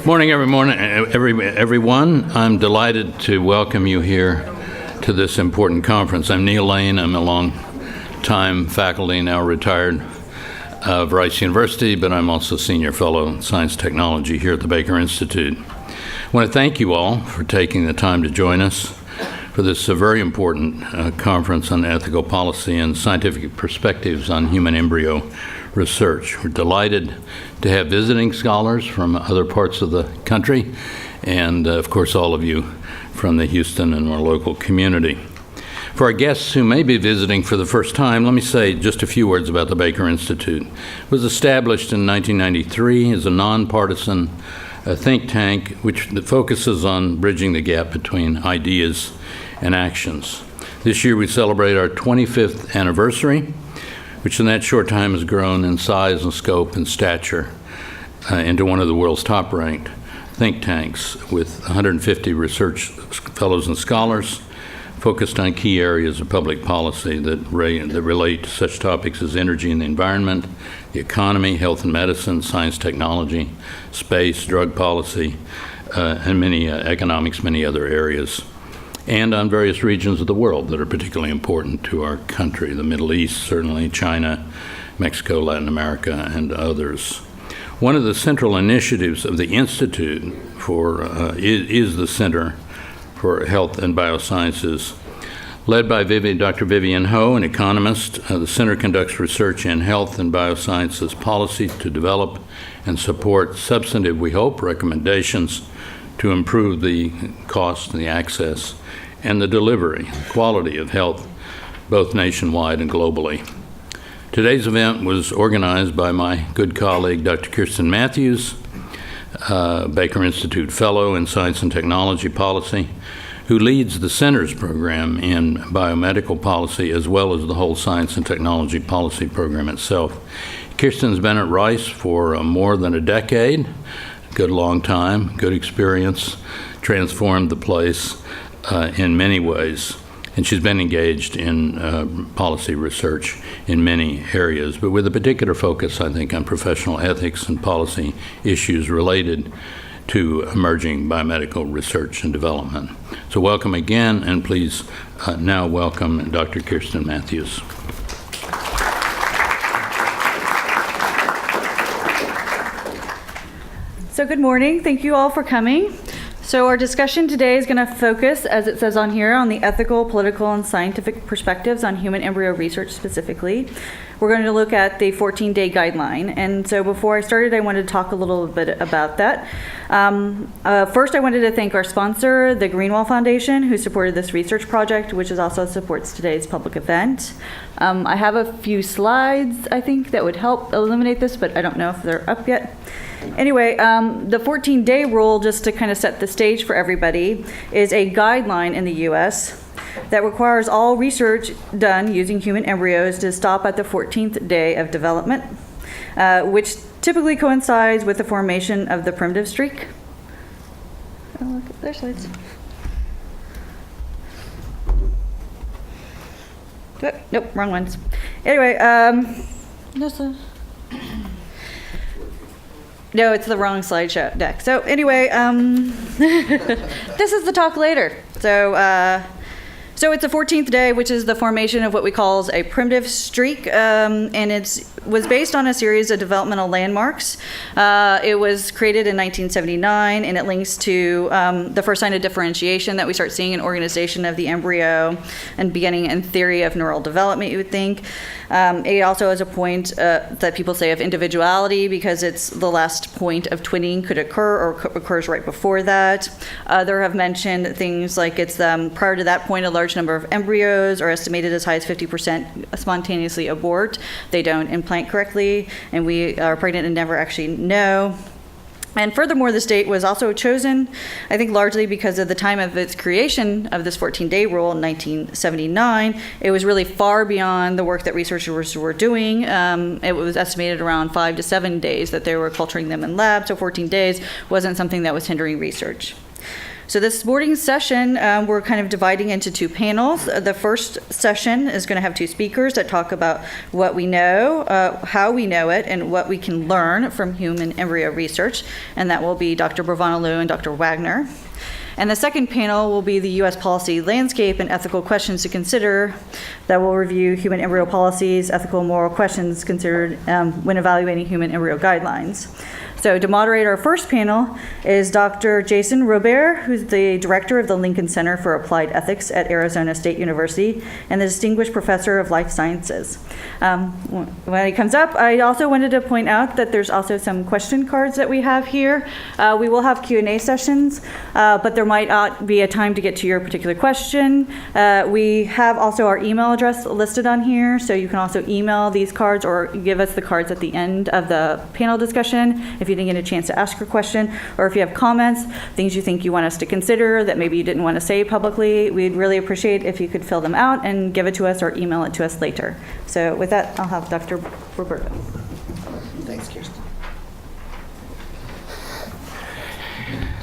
Morning, everyone. I'm delighted to welcome you here to this important conference. I'm Neil Lane. I'm a long-time faculty, now retired, of Rice University, but I'm also Senior Fellow in Science Technology here at the Baker Institute. I want to thank you all for taking the time to join us for this very important conference on ethical policy and scientific perspectives on human embryo research. We're delighted to have visiting scholars from other parts of the country and, of course, all of you from the Houston and our local community. For our guests who may be visiting for the first time, let me say just a few words about the Baker Institute. It was established in 1993 as a nonpartisan think tank which focuses on bridging the gap between ideas and actions. This year we celebrate our 25th anniversary, which in that short time has grown in size and scope and stature into one of the world's top-ranked think tanks with 150 research fellows and scholars focused on key areas of public policy that relate to such topics as energy and the environment, the economy, health and medicine, science, technology, space, drug policy, and many economics, many other areas, and on various regions of the world that are particularly important to our country, the Middle East, certainly, China, Mexico, Latin America, and others. One of the central initiatives of the Institute is the Center for Health and Biosciences. Led by Dr. Vivian Ho, an economist, the Center conducts research in health and biosciences policy to develop and support substantive, we hope, recommendations to improve the cost and the access and the delivery, the quality of health, both nationwide and globally. Today's event was organized by my good colleague, Dr. Kirsten Matthews, Baker Institute Fellow in Science and Technology Policy, who leads the Center's program in biomedical policy as well as the whole Science and Technology Policy program itself. Kirsten's been at Rice for more than a decade, good long time, good experience, transformed the place in many ways, and she's been engaged in policy research in many areas, but with a particular focus, I think, on professional ethics and policy issues related to emerging biomedical research and development. So welcome again, and please now welcome Dr. Kirsten Matthews. So good morning. Thank you all for coming. So our discussion today is going to focus, as it says on here, on the ethical, political, and scientific perspectives on human embryo research specifically. We're going to look at the 14-day guideline. And so before I started, I wanted to talk a little bit about that. First, I wanted to thank our sponsor, the Greenwall Foundation, who supported this research project, which also supports today's public event. I have a few slides, I think, that would help eliminate this, but I don't know if they're up yet. Anyway, the 14-day rule, just to kind of set the stage for everybody, is a guideline in the U.S. that requires all research done using human embryos to stop at the 14th day of development, which typically coincides with the formation of the primitive streak. Oh, look at their slides. Oh, nope, wrong ones. Anyway, no, it's the wrong slideshow deck. So anyway, this is the talk later. So it's the 14th day, which is the formation of what we call a primitive streak, and it was based on a series of developmental landmarks. It was created in 1979, and it links to the first sign of differentiation that we start seeing in organization of the embryo and beginning in theory of neural development, you would think. It also has a point that people say of individuality because it's the last point of twinning could occur or occurs right before that. There have mentioned things like it's prior to that point, a large number of embryos are estimated as high as 50% spontaneously abort. They don't implant correctly, and we are pregnant and never actually know. And furthermore, this date was also chosen, I think, largely because of the time of its creation of this 14-day rule in 1979. It was really far beyond the work that researchers were doing. It was estimated around 5 to 7 days that they were culturing them in labs, so 14 days wasn't something that was hindering research. So this morning's session, we're kind of dividing into two panels. The first session is going to have two speakers that talk about what we know, how we know it, and what we can learn from human embryo research, and that will be Dr. Brovanoglu and Dr. Wagner. And the second panel will be the U.S. policy landscape and ethical questions to consider that will review human embryo policies, ethical and moral questions considered when evaluating human embryo guidelines. So to moderate our first panel is Dr. Jason Robert, who's the director of the Lincoln Center for Applied Ethics at Arizona State University and the Distinguished Professor of Life Sciences. When he comes up, I also wanted to point out that there's also some question cards that we have here. We will have Q&A sessions, but there might not be a time to get to your particular question. We have also our email address listed on here, so you can also email these cards or give us the cards at the end of the panel discussion if you didn't get a chance to ask your question, or if you have comments, things you think you want us to consider that maybe you didn't want to say publicly. We'd really appreciate if you could fill them out and give it to us or email it to us later. So with that, I'll have Dr. Roberto. Thanks, Kirsten.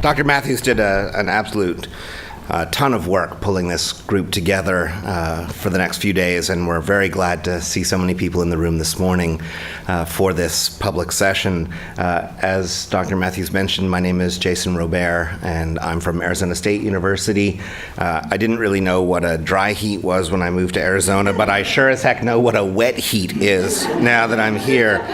Dr. Matthews did an absolute ton of work pulling this group together for the next few days, and we're very glad to see so many people in the room this morning for this public session. As Dr. Matthews mentioned, my name is Jason Robert, and I'm from Arizona State University. I didn't really know what a dry heat was when I moved to Arizona, but I sure as heck know what a wet heat is now that I'm here.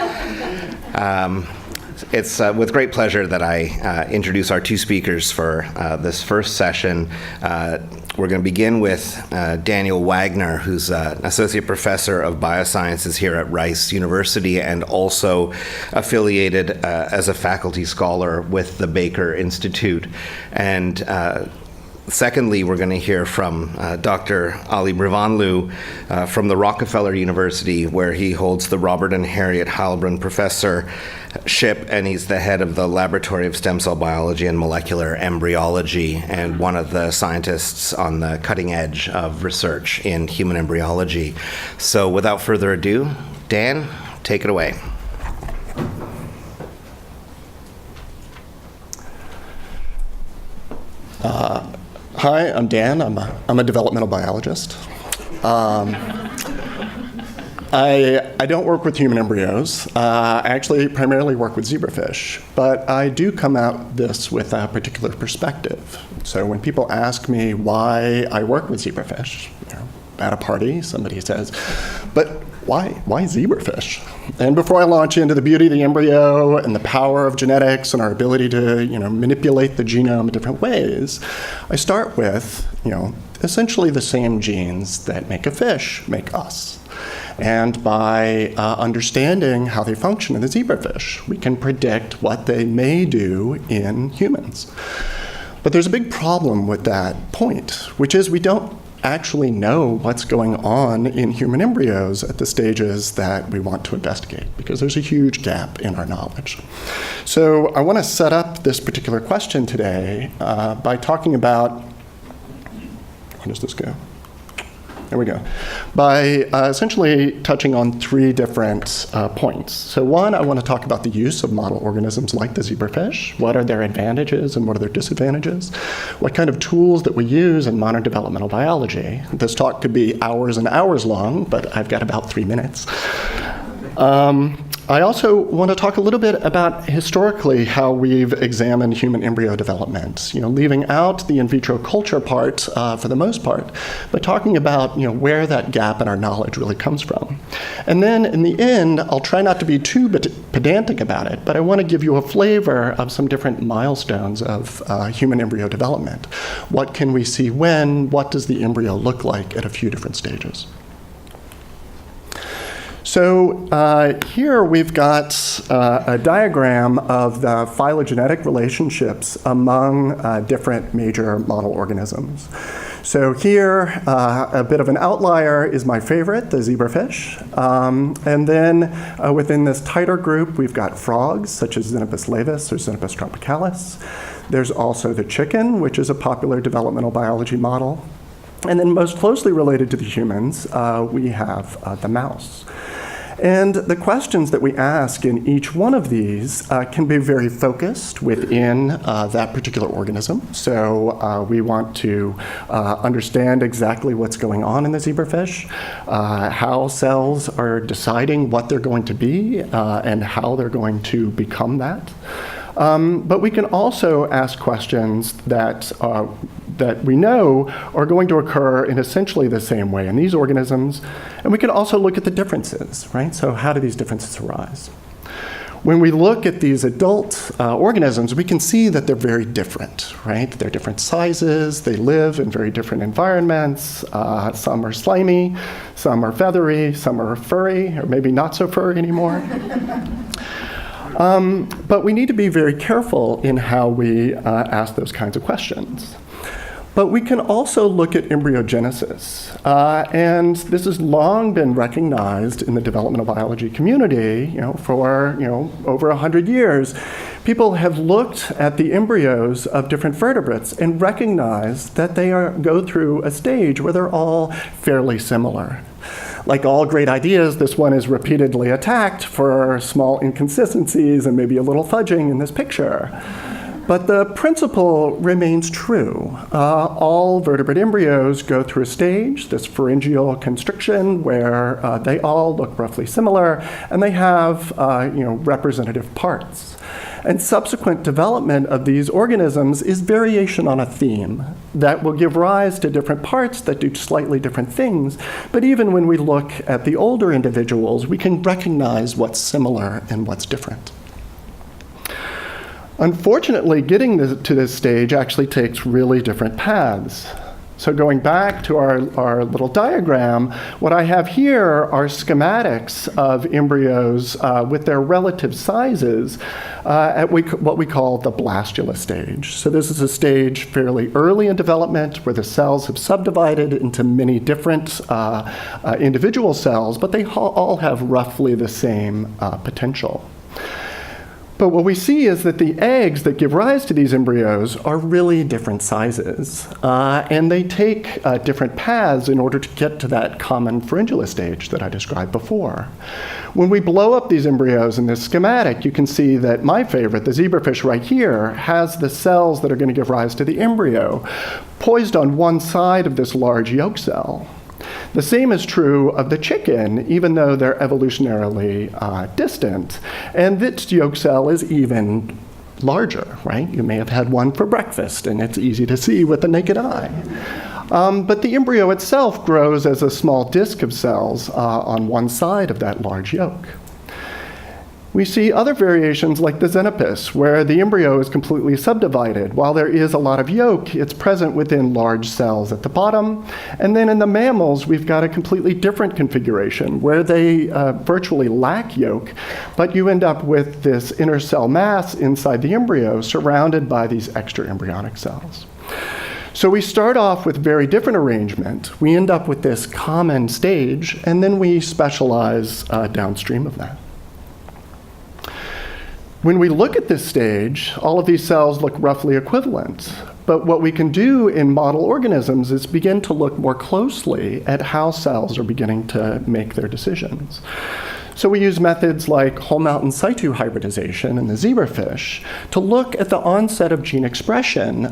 It's with great pleasure that I introduce our two speakers for this first session. We're going to begin with Daniel Wagner, who's an associate professor of biosciences here at Rice University and also affiliated as a faculty scholar with the Baker Institute. And secondly, we're going to hear from Dr. Ali Brovanoglu from the Rockefeller University, where he holds the Robert and Harriet Heilbrunn Professorship, and he's the head of the Laboratory of Stem Cell Biology and Molecular Embryology, and one of the scientists on the cutting edge of research in human embryology. So without further ado, Dan, take it away. Hi, I'm Dan. I'm a developmental biologist. I don't work with human embryos. I actually primarily work with zebrafish, but I do come at this with a particular perspective. So when people ask me why I work with zebrafish, at a party, somebody says, but why zebrafish? And before I launch into the beauty of the embryo and the power of genetics and our ability to, manipulate the genome in different ways, I start with, essentially the same genes that make a fish make us. And by understanding how they function in the zebrafish, we can predict what they may do in humans. But there's a big problem with that point, which is we don't actually know what's going on in human embryos at the stages that we want to investigate, because there's a huge gap in our knowledge. So I want to set up this particular question today by talking about, where does this go? There we go. By essentially touching on three different points. So one, I want to talk about the use of model organisms like the zebrafish. What are their advantages and what are their disadvantages? What kind of tools that we use in modern developmental biology? This talk could be hours and hours long, but I've got about 3 minutes. I also want to talk a little bit about historically how we've examined human embryo development, leaving out the in vitro culture part for the most part, but talking about where that gap in our knowledge really comes from. And then in the end, I'll try not to be too pedantic about it, but I want to give you a flavor of some different milestones of human embryo development. What can we see when? What does the embryo look like at a few different stages? So here we've got a diagram of the phylogenetic relationships among different major model organisms. So here, a bit of an outlier is my favorite, the zebrafish. And then within this tighter group, we've got frogs, such as Xenopus laevis or Xenopus tropicalis. There's also the chicken, which is a popular developmental biology model. And then most closely related to the humans, we have the mouse. And the questions that we ask in each one of these can be very focused within that particular organism. So we want to understand exactly what's going on in the zebrafish, how cells are deciding what they're going to be, and how they're going to become that. But we can also ask questions that we know are going to occur in essentially the same way in these organisms. And we can also look at the differences, right? So how do these differences arise? When we look at these adult organisms, we can see that they're very different, right? They're different sizes, they live in very different environments. Some are slimy, some are feathery, some are furry, or maybe not so furry anymore. But we need to be very careful in how we ask those kinds of questions. But we can also look at embryo genesis. And this has long been recognized in the developmental biology community, for over 100 years. People have looked at the embryos of different vertebrates and recognized that they go through a stage where they're all fairly similar. Like all great ideas, this one is repeatedly attacked for small inconsistencies and maybe a little fudging in this picture. But the principle remains true. All vertebrate embryos go through a stage, this pharyngeal constriction, where they all look roughly similar, and they have representative parts. And subsequent development of these organisms is variation on a theme that will give rise to different parts that do slightly different things. But even when we look at the older individuals, we can recognize what's similar and what's different. Unfortunately, getting to this stage actually takes really different paths. So going back to our little diagram, what I have here are schematics of embryos with their relative sizes at what we call the Blastula Stage. So this is a stage fairly early in development where the cells have subdivided into many different individual cells, but they all have roughly the same potential. But what we see is that the eggs that give rise to these embryos are really different sizes, and they take different paths in order to get to that common pharyngula stage that I described before. When we blow up these embryos in this schematic, you can see that my favorite, the zebrafish right here, has the cells that are going to give rise to the embryo poised on one side of this large yolk cell. The same is true of the chicken, even though they're evolutionarily distant. And this yolk cell is even larger, right? You may have had one for breakfast, and it's easy to see with the naked eye. But the embryo itself grows as a small disk of cells on one side of that large yolk. We see other variations like the xenopus, where the embryo is completely subdivided. While there is a lot of yolk, it's present within large cells at the bottom. And then in the mammals, we've got a completely different configuration, where they virtually lack yolk, but you end up with this inner cell mass inside the embryo surrounded by these extra embryonic cells. So we start off with very different arrangement. We end up with this common stage, and then we specialize downstream of that. When we look at this stage, all of these cells look roughly equivalent. But what we can do in model organisms is begin to look more closely at how cells are beginning to make their decisions. So we use methods like whole mount in situ hybridization in the zebrafish to look at the onset of gene expression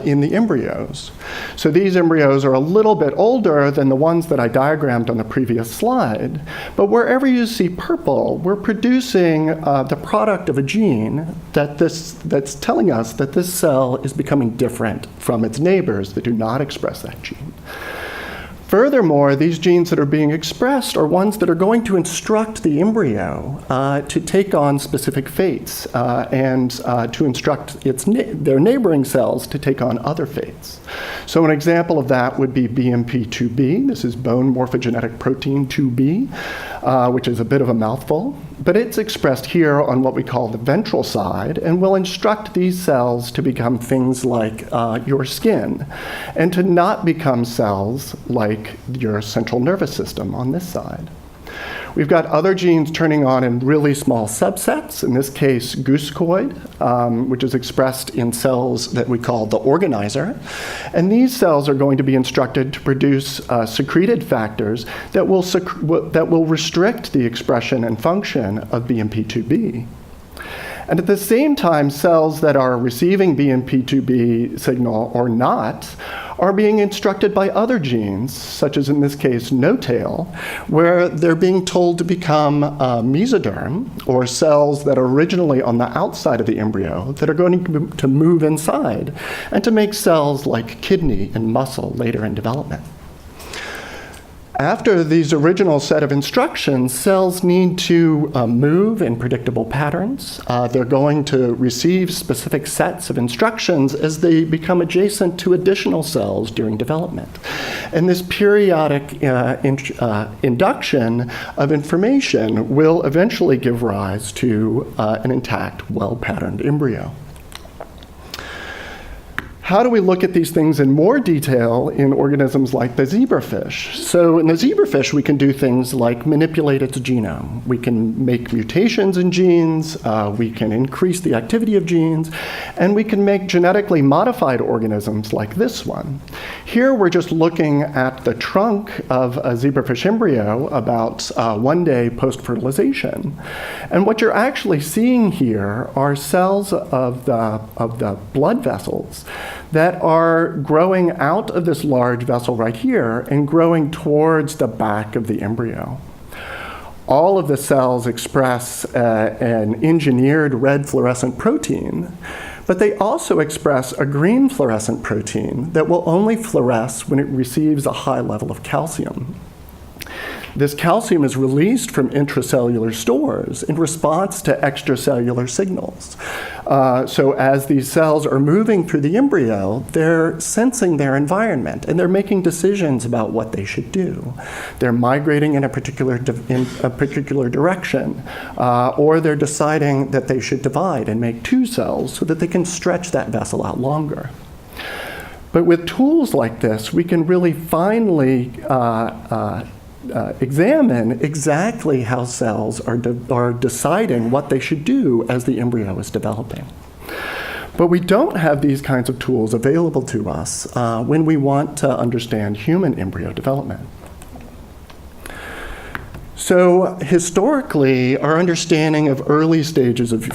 in the embryos. So these embryos are a little bit older than the ones that I diagrammed on the previous slide, but wherever you see purple, we're producing the product of a gene that's telling us that this cell is becoming different from its neighbors that do not express that gene. Furthermore, these genes that are being expressed are ones that are going to instruct the embryo to take on specific fates and to instruct their neighboring cells to take on other fates. So an example of that would be BMP2B. This is bone morphogenetic protein 2B, which is a bit of a mouthful. But it's expressed here on what we call the ventral side and will instruct these cells to become things like your skin and to not become cells like your central nervous system on this side. We've got other genes turning on in really small subsets, in this case goosecoid, which is expressed in cells that we call the organizer. And these cells are going to be instructed to produce secreted factors that will restrict the expression and function of BMP2B. And at the same time, cells that are receiving BMP2B signal or not are being instructed by other genes, such as in this case no-tail, where they're being told to become mesoderm, or cells that are originally on the outside of the embryo that are going to move inside and to make cells like kidney and muscle later in development. After these original set of instructions, cells need to move in predictable patterns. They're going to receive specific sets of instructions as they become adjacent to additional cells during development. And this periodic induction of information will eventually give rise to an intact, well-patterned embryo. How do we look at these things in more detail in organisms like the zebrafish? So in the zebrafish, we can do things like manipulate its genome. We can make mutations in genes, we can increase the activity of genes, and we can make genetically modified organisms like this one. Here we're just looking at the trunk of a zebrafish embryo about 1 day post-fertilization. And what you're actually seeing here are cells of the blood vessels that are growing out of this large vessel right here and growing towards the back of the embryo. All of the cells express an engineered red fluorescent protein, but they also express a green fluorescent protein that will only fluoresce when it receives a high level of calcium. This calcium is released from intracellular stores in response to extracellular signals. So as these cells are moving through the embryo, they're sensing their environment and they're making decisions about what they should do. They're migrating in a particular direction, or they're deciding that they should divide and make 2 cells so that they can stretch that vessel out longer. But with tools like this, we can really finely examine exactly how cells are deciding what they should do as the embryo is developing. But we don't have these kinds of tools available to us when we want to understand human embryo development. So historically, our understanding of early stages of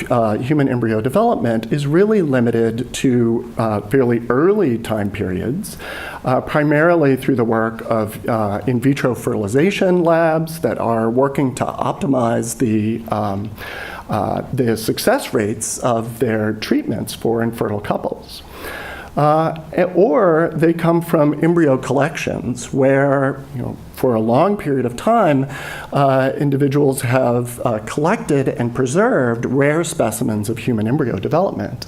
human embryo development is really limited to fairly early time periods, primarily through the work of in vitro fertilization labs that are working to optimize the success rates of their treatments for infertile couples. Or they come from embryo collections where, for a long period of time, individuals have collected and preserved rare specimens of human embryo development.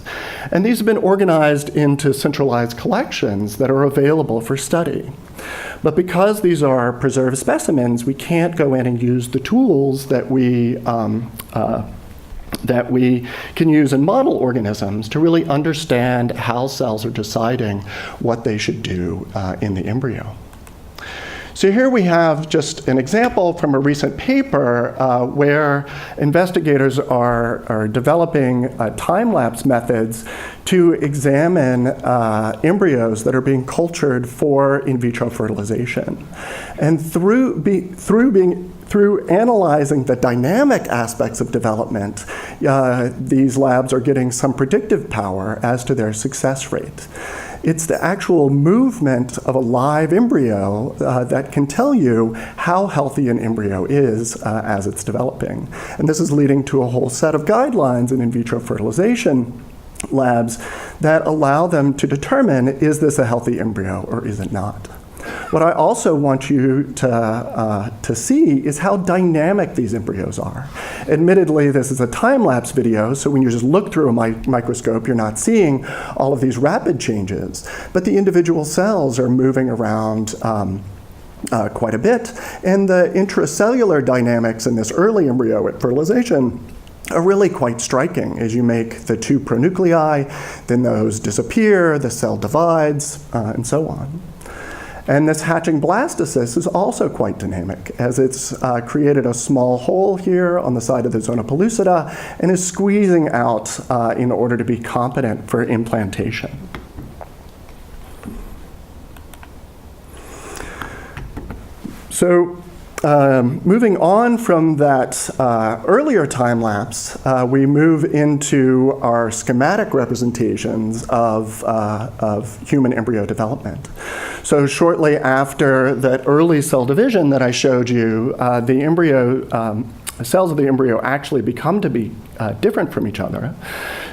And these have been organized into centralized collections that are available for study. But because these are preserved specimens, we can't go in and use the tools that we can use in model organisms to really understand how cells are deciding what they should do in the embryo. So here we have just an example from a recent paper where investigators are developing time-lapse methods to examine embryos that are being cultured for in vitro fertilization. And through analyzing the dynamic aspects of development, these labs are getting some predictive power as to their success rate. It's the actual movement of a live embryo that can tell you how healthy an embryo is as it's developing. And this is leading to a whole set of guidelines in vitro fertilization labs that allow them to determine, is this a healthy embryo or is it not? What I also want you to see is how dynamic these embryos are. Admittedly, this is a time-lapse video, so when you just look through a microscope, you're not seeing all of these rapid changes. But the individual cells are moving around quite a bit, and the intracellular dynamics in this early embryo at fertilization are really quite striking. As you make the 2 pronuclei, then those disappear, the cell divides, and so on. And this hatching blastocyst is also quite dynamic, as it's created a small hole here on the side of the zona pellucida and is squeezing out in order to be competent for implantation. So moving on from that earlier time lapse, we move into our schematic representations of human embryo development. So shortly after that early cell division that I showed you, the embryo cells of the embryo actually become to be different from each other.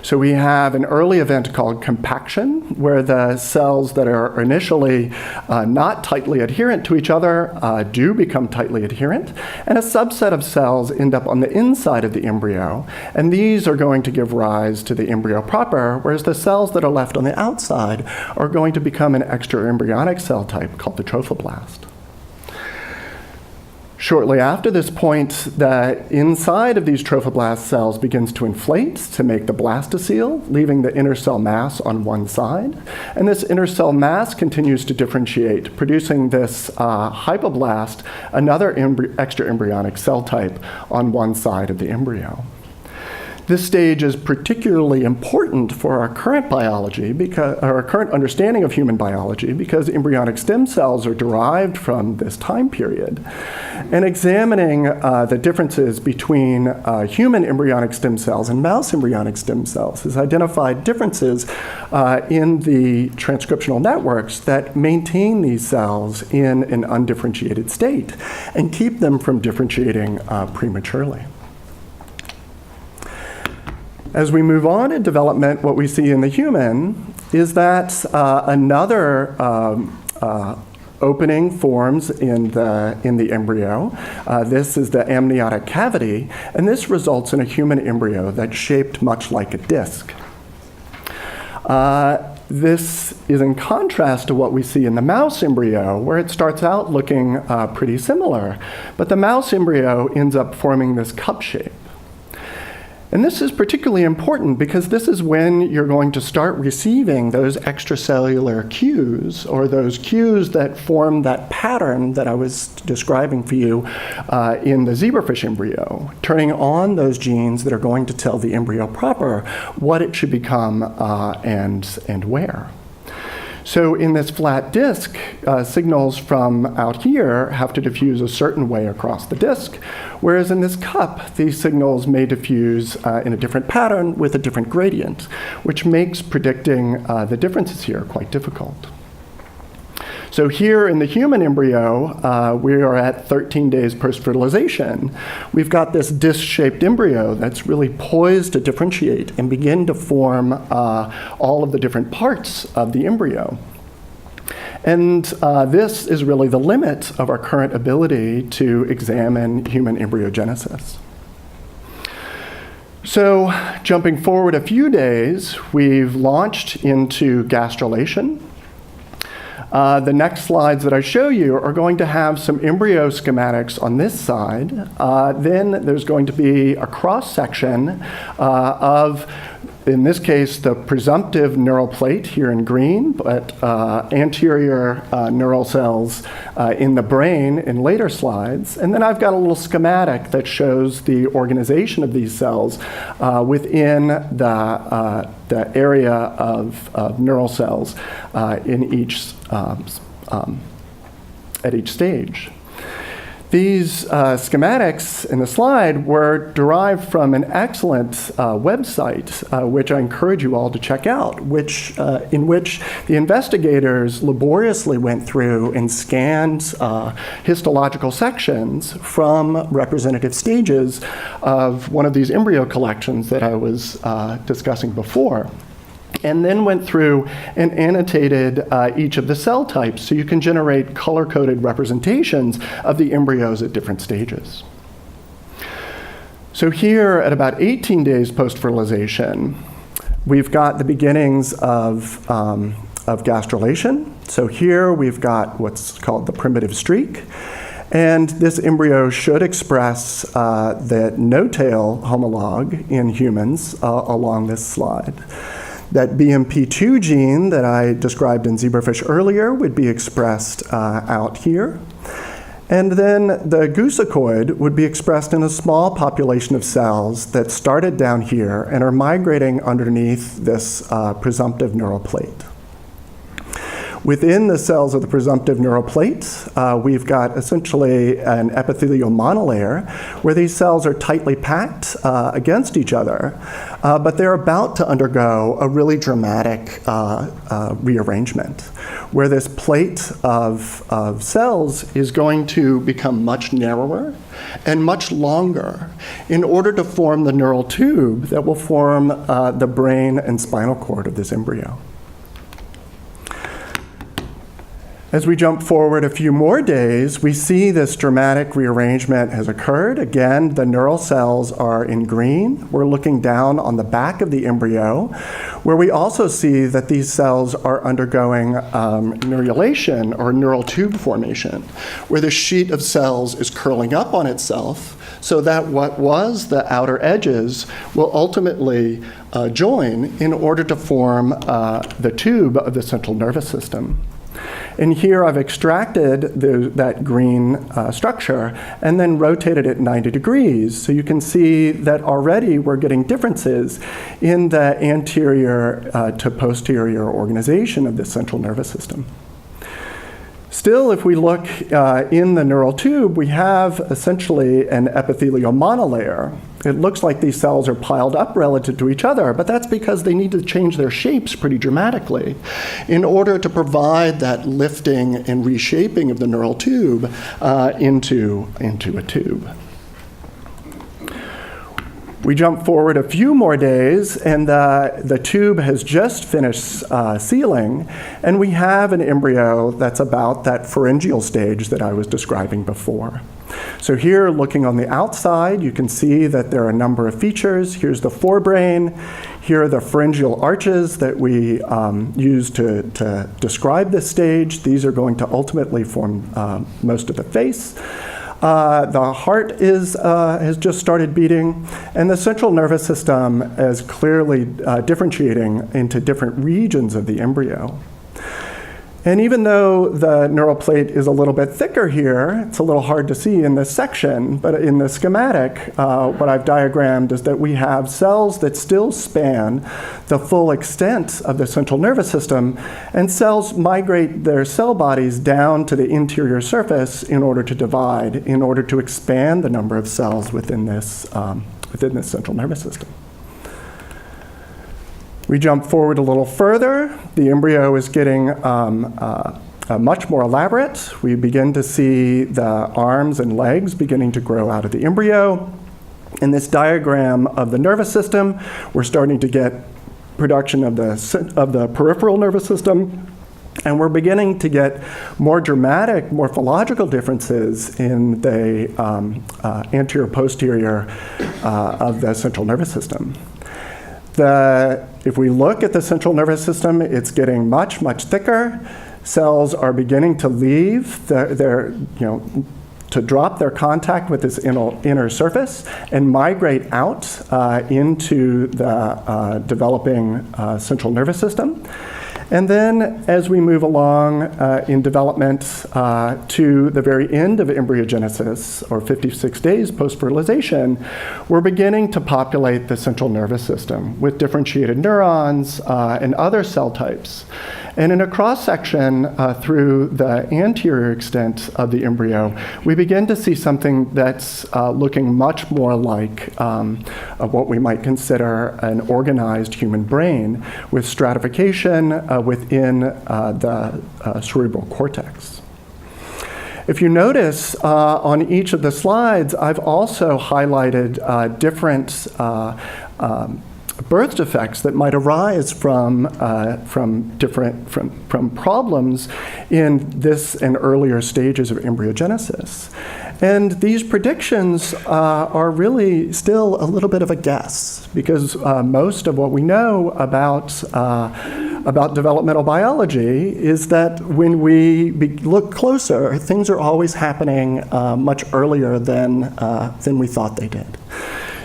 So we have an early event called compaction, where the cells that are initially not tightly adherent to each other do become tightly adherent, and a subset of cells end up on the inside of the embryo, and these are going to give rise to the embryo proper, whereas the cells that are left on the outside are going to become an extraembryonic cell type called the trophoblast. Shortly after this point, the inside of these trophoblast cells begins to inflate to make the blastocele, leaving the inner cell mass on one side. And this inner cell mass continues to differentiate, producing this hypoblast, another extraembryonic cell type on one side of the embryo. This stage is particularly important for our current biology, our current understanding of human biology, because embryonic stem cells are derived from this time period. And examining the differences between human embryonic stem cells and mouse embryonic stem cells has identified differences in the transcriptional networks that maintain these cells in an undifferentiated state and keep them from differentiating prematurely. As we move on in development, what we see in the human is that another opening forms in the embryo. This is the amniotic cavity, and this results in a human embryo that's shaped much like a disc. This is in contrast to what we see in the mouse embryo, where it starts out looking pretty similar, but the mouse embryo ends up forming this cup shape. And this is particularly important because this is when you're going to start receiving those extracellular cues, or those cues that form that pattern that I was describing for you in the zebrafish embryo, turning on those genes that are going to tell the embryo proper what it should become and where. So in this flat disk, signals from out here have to diffuse a certain way across the disk, whereas in this cup, these signals may diffuse in a different pattern with a different gradient, which makes predicting the differences here quite difficult. So here in the human embryo, we are at 13 days post-fertilization. We've got this disc-shaped embryo that's really poised to differentiate and begin to form all of the different parts of the embryo. And this is really the limit of our current ability to examine human embryogenesis. So jumping forward a few days, we've launched into gastrulation. The next slides that I show you are going to have some embryo schematics on this side. Then there's going to be a cross-section of, in this case, the presumptive neural plate here in green, but anterior neural cells in the brain in later slides. And then I've got a little schematic that shows the organization of these cells within the area of neural cells in each at each stage. These schematics in the slide were derived from an excellent website, which I encourage you all to check out, in which the investigators laboriously went through and scanned histological sections from representative stages of one of these embryo collections that I was discussing before, and then went through and annotated each of the cell types so you can generate color-coded representations of the embryos at different stages. So here, at about 18 days post-fertilization, we've got the beginnings of gastrulation. So here we've got what's called the primitive streak, and this embryo should express the no-tail homologue in humans along this slide. That BMP2 gene that I described in zebrafish earlier would be expressed out here. And then the goosecoid would be expressed in a small population of cells that started down here and are migrating underneath this presumptive neural plate. Within the cells of the presumptive neural plate, we've got essentially an epithelial monolayer where these cells are tightly packed against each other, but they're about to undergo a really dramatic rearrangement, where this plate of cells is going to become much narrower and much longer in order to form the neural tube that will form the brain and spinal cord of this embryo. As we jump forward a few more days, we see this dramatic rearrangement has occurred. Again, the neural cells are in green. We're looking down on the back of the embryo, where we also see that these cells are undergoing neurulation, or neural tube formation, where the sheet of cells is curling up on itself so that what was the outer edges will ultimately join in order to form the tube of the central nervous system. And here I've extracted that green structure and then rotated it 90 degrees. So you can see that already we're getting differences in the anterior to posterior organization of the central nervous system. Still, if we look in the neural tube, we have essentially an epithelial monolayer. It looks like these cells are piled up relative to each other, but that's because they need to change their shapes pretty dramatically in order to provide that lifting and reshaping of the neural tube into a tube. We jump forward a few more days, and the tube has just finished sealing, and we have an embryo that's about that pharyngeal stage that I was describing before. So here, looking on the outside, you can see that there are a number of features. Here's the forebrain. Here are the pharyngeal arches that we use to describe this stage. These are going to ultimately form most of the face. The heart has just started beating, and the central nervous system is clearly differentiating into different regions of the embryo. And even though the neural plate is a little bit thicker here, it's a little hard to see in this section, but in the schematic, what I've diagrammed is that we have cells that still span the full extent of the central nervous system, and cells migrate their cell bodies down to the interior surface in order to divide, in order to expand the number of cells within this central nervous system. We jump forward a little further. The embryo is getting much more elaborate. We begin to see the arms and legs beginning to grow out of the embryo. In this diagram of the nervous system, we're starting to get production of the peripheral nervous system, and we're beginning to get more dramatic morphological differences in the anterior-posterior of the central nervous system. If we look at the central nervous system, it's getting much, much thicker. Cells are beginning to leave to drop their contact with this inner surface and migrate out into the developing central nervous system. And then as we move along in development to the very end of embryogenesis, or 56 days post-fertilization, we're beginning to populate the central nervous system with differentiated neurons and other cell types. And in a cross-section through the anterior extent of the embryo, we begin to see something that's looking much more like what we might consider an organized human brain with stratification within the cerebral cortex. If you notice on each of the slides, I've also highlighted different birth defects that might arise from problems in this and earlier stages of embryogenesis. And these predictions are really still a little bit of a guess, because most of what we know about developmental biology is that when we look closer, things are always happening much earlier than we thought they did.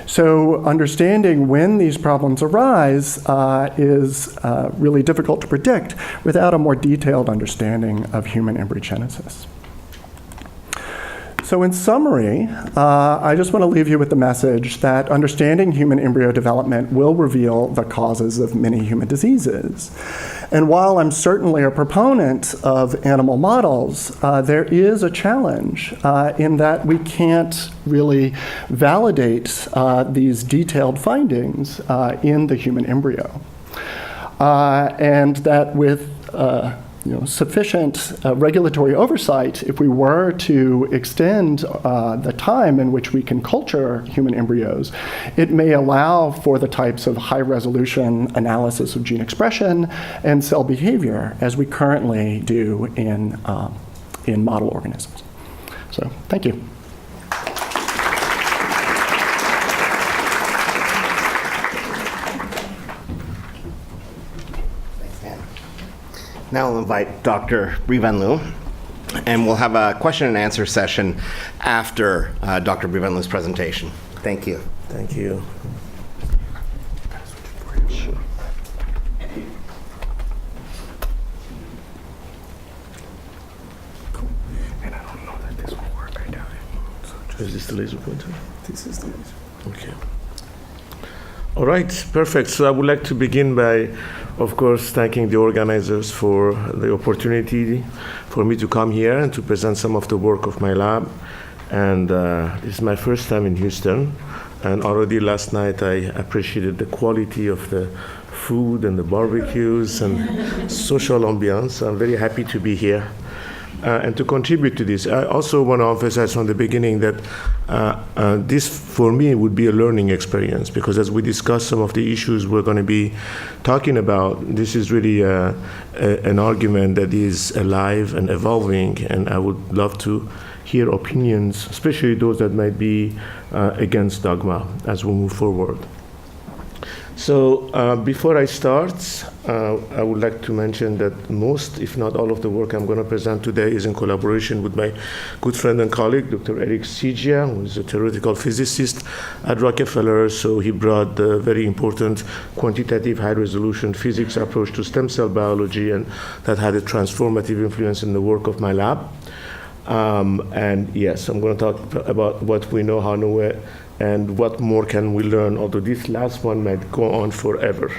So understanding when these problems arise is really difficult to predict without a more detailed understanding of human embryogenesis. So in summary, I just want to leave you with the message that understanding human embryo development will reveal the causes of many human diseases. And while I'm certainly a proponent of animal models, there is a challenge in that we can't really validate these detailed findings in the human embryo. And that with sufficient regulatory oversight, if we were to extend the time in which we can culture human embryos, it may allow for the types of high-resolution analysis of gene expression and cell behavior as we currently do in model organisms. So, thank you. Now I'll invite Dr. Brie Van Loo, and we'll have a question and answer session after Dr. Brie Van Loo's presentation. Thank you. Thank you. And I don't know that this will work, I doubt it. Is this the laser pointer? This is the laser. Okay. All right, perfect. So I would like to begin by, of course, thanking the organizers for the opportunity for me to come here and to present some of the work of my lab. And this is my first time in Houston. And already last night I appreciated the quality of the food and the barbecues and social ambiance. So I'm very happy to be here. And to contribute to this, I also want to emphasize from the beginning that this, for me, would be a learning experience, because as we discuss some of the issues we're going to be talking about, this is really an argument that is alive and evolving, and I would love to hear opinions, especially those that might be against dogma as we move forward. So before I start, I would like to mention that most, if not all, of the work I'm going to present today is in collaboration with my good friend and colleague, Dr. Eric Sigia, who is a theoretical physicist at Rockefeller. So he brought the very important quantitative high-resolution physics approach to stem cell biology, and that had a transformative influence in the work of my lab. And yes, I'm going to talk about what we know, how know it, and what more can we learn, although this last one might go on forever.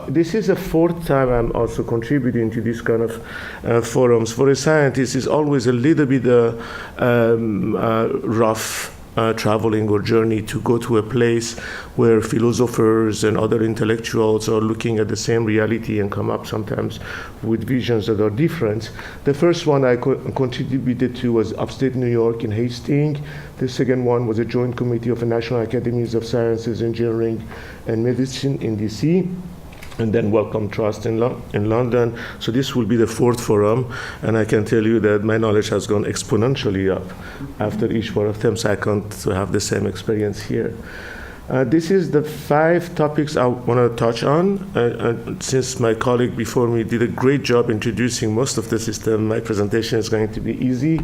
This is the fourth time I'm also contributing to this kind of forums. For a scientist, it's always a little bit rough traveling or journey to go to a place where philosophers and other intellectuals are looking at the same reality and come up sometimes with visions that are different. The first one I contributed to was upstate New York in Hastings. The second one was a joint committee of the National Academies of Sciences, Engineering, and Medicine in DC. And then Wellcome Trust in London. So this will be the fourth forum, and I can tell you that my knowledge has gone exponentially up after each one of them, so I can't have the same experience here. This is the 5 topics I want to touch on. Since my colleague before me did a great job introducing most of the system, my presentation is going to be easy.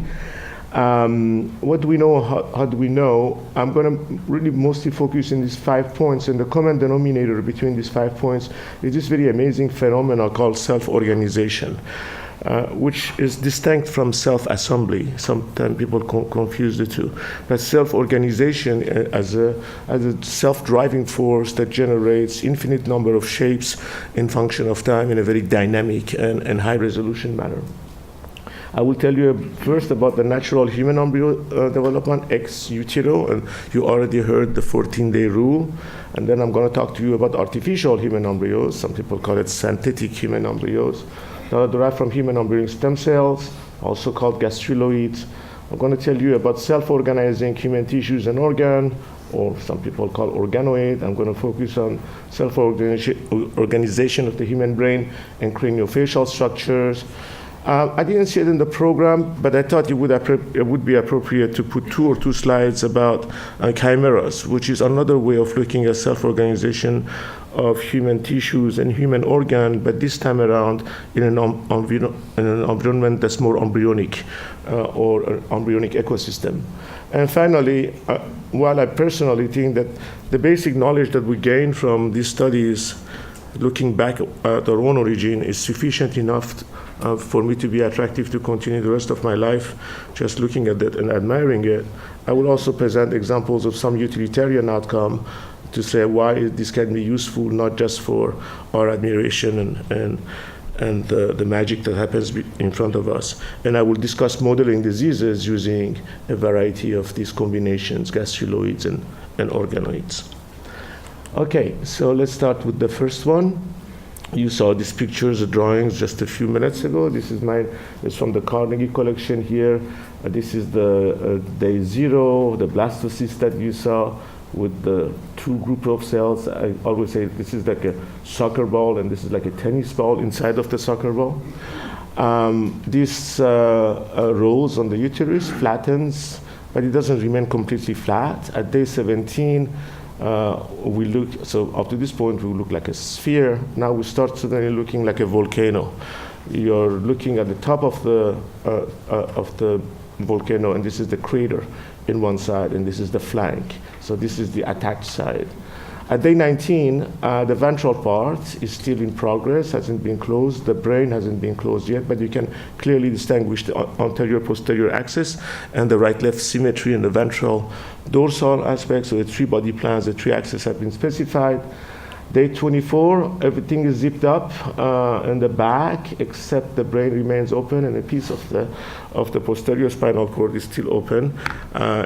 What do we know? How do we know? I'm going to really mostly focus on these 5 points, and the common denominator between these 5 points is this very amazing phenomenon called self-organization, which is distinct from self-assembly. Sometimes people confuse the two. But self-organization as a self-driving force that generates infinite number of shapes in function of time in a very dynamic and high-resolution manner. I will tell you first about the natural human embryo development ex utero, and you already heard the 14-day rule. And then I'm going to talk to you about artificial human embryos. Some people call it synthetic human embryos that are derived from human embryonic stem cells, also called gastruloids. I'm going to tell you about self-organizing human tissues and organs, or some people call organoid. I'm going to focus on self-organization of the human brain and craniofacial structures. I didn't see it in the program, but I thought it would be appropriate to put 2 or 2 slides about chimeras, which is another way of looking at self-organization of human tissues and human organ, but this time around in an environment that's more embryonic or an embryonic ecosystem. And finally, while I personally think that the basic knowledge that we gain from these studies, looking back at our own origin, is sufficient enough for me to be attractive to continue the rest of my life just looking at it and admiring it. I will also present examples of some utilitarian outcome to say why this can be useful, not just for our admiration and the magic that happens in front of us. And I will discuss modeling diseases using a variety of these combinations, gastruloids and organoids. Okay, so let's start with the first one. You saw these pictures, drawings just a few minutes ago. This is mine. It's from the Carnegie collection here. This is the day 0, the blastocyst that you saw with the 2 group of cells. I always say this is like a soccer ball and this is like a tennis ball inside of the soccer ball. This rose on the uterus flattens, but it doesn't remain completely flat. At day 17, we look, so up to this point, we look like a sphere. Now we start suddenly looking like a volcano. You're looking at the top of the volcano, and this is the crater in one side, and this is the flank. So this is the attached side. At day 19, the ventral part is still in progress, hasn't been closed. The brain hasn't been closed yet, but you can clearly distinguish the anterior-posterior axis and the right-left symmetry in the ventral dorsal aspect. So the 3 body plans, the 3 axes have been specified. Day 24, everything is zipped up in the back, except the brain remains open and a piece of the posterior spinal cord is still open.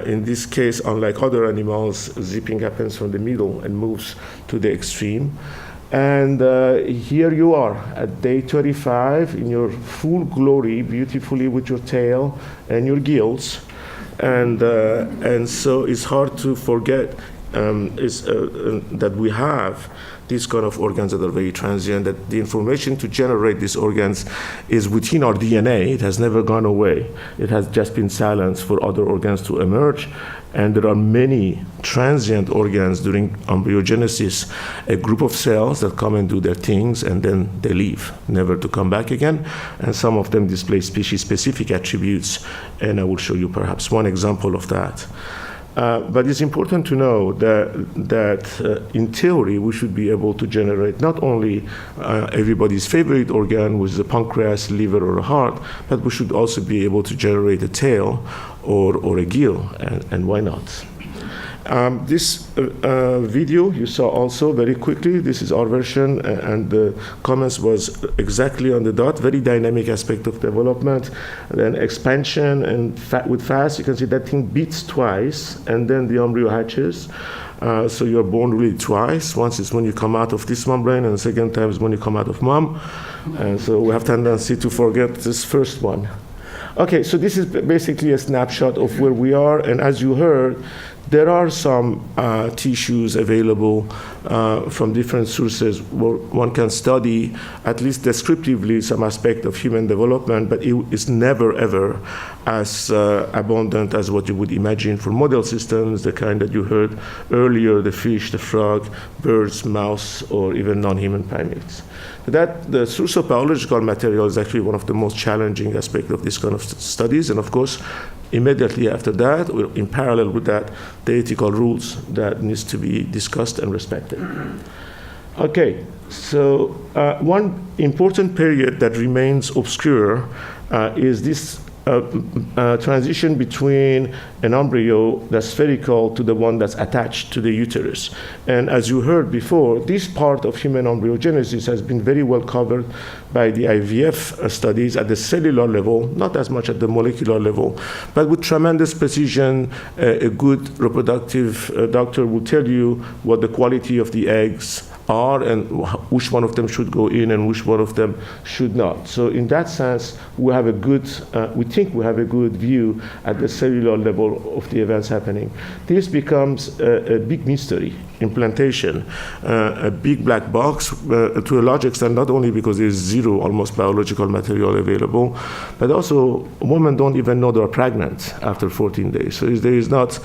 In this case, unlike other animals, zipping happens from the middle and moves to the extreme. And here you are at day 35 in your full glory, beautifully with your tail and your gills. And so it's hard to forget that we have these kind of organs that are very transient, that the information to generate these organs is within our DNA. It has never gone away. It has just been silenced for other organs to emerge. And there are many transient organs during embryogenesis, a group of cells that come and do their things, and then they leave, never to come back again. And some of them display species-specific attributes, and I will show you perhaps one example of that. But it's important to know that in theory, we should be able to generate not only everybody's favorite organ, which is a pancreas, liver, or a heart, but we should also be able to generate a tail or a gill, and why not? This video you saw also very quickly. This is our version, and the comments was exactly on the dot. Very dynamic aspect of development. Then expansion, and with fast, you can see that thing beats twice, and then the embryo hatches. So you're born really twice. Once is when you come out of this membrane, and the second time is when you come out of mom. And so we have tendency to forget this first one. Okay, so this is basically a snapshot of where we are, and as you heard, there are some tissues available from different sources where one can study, at least descriptively, some aspect of human development, but it is never, ever as abundant as what you would imagine for model systems, the kind that you heard earlier, the fish, the frog, birds, mouse, or even non-human primates. The source of biological material is actually one of the most challenging aspects of this kind of studies, and of course, immediately after that, or in parallel with that, the ethical rules that needs to be discussed and respected. Okay, so one important period that remains obscure is this transition between an embryo that's spherical to the one that's attached to the uterus. And as you heard before, this part of human embryogenesis has been very well covered by the IVF studies at the cellular level, not as much at the molecular level, but with tremendous precision. A good reproductive doctor will tell you what the quality of the eggs are and which one of them should go in and which one of them should not. So in that sense, we have a good, we think we have a good view at the cellular level of the events happening. This becomes a big mystery implantation, a big black box to a large extent, not only because there's zero almost biological material available, but also women don't even know they're pregnant after 14 days. So there is not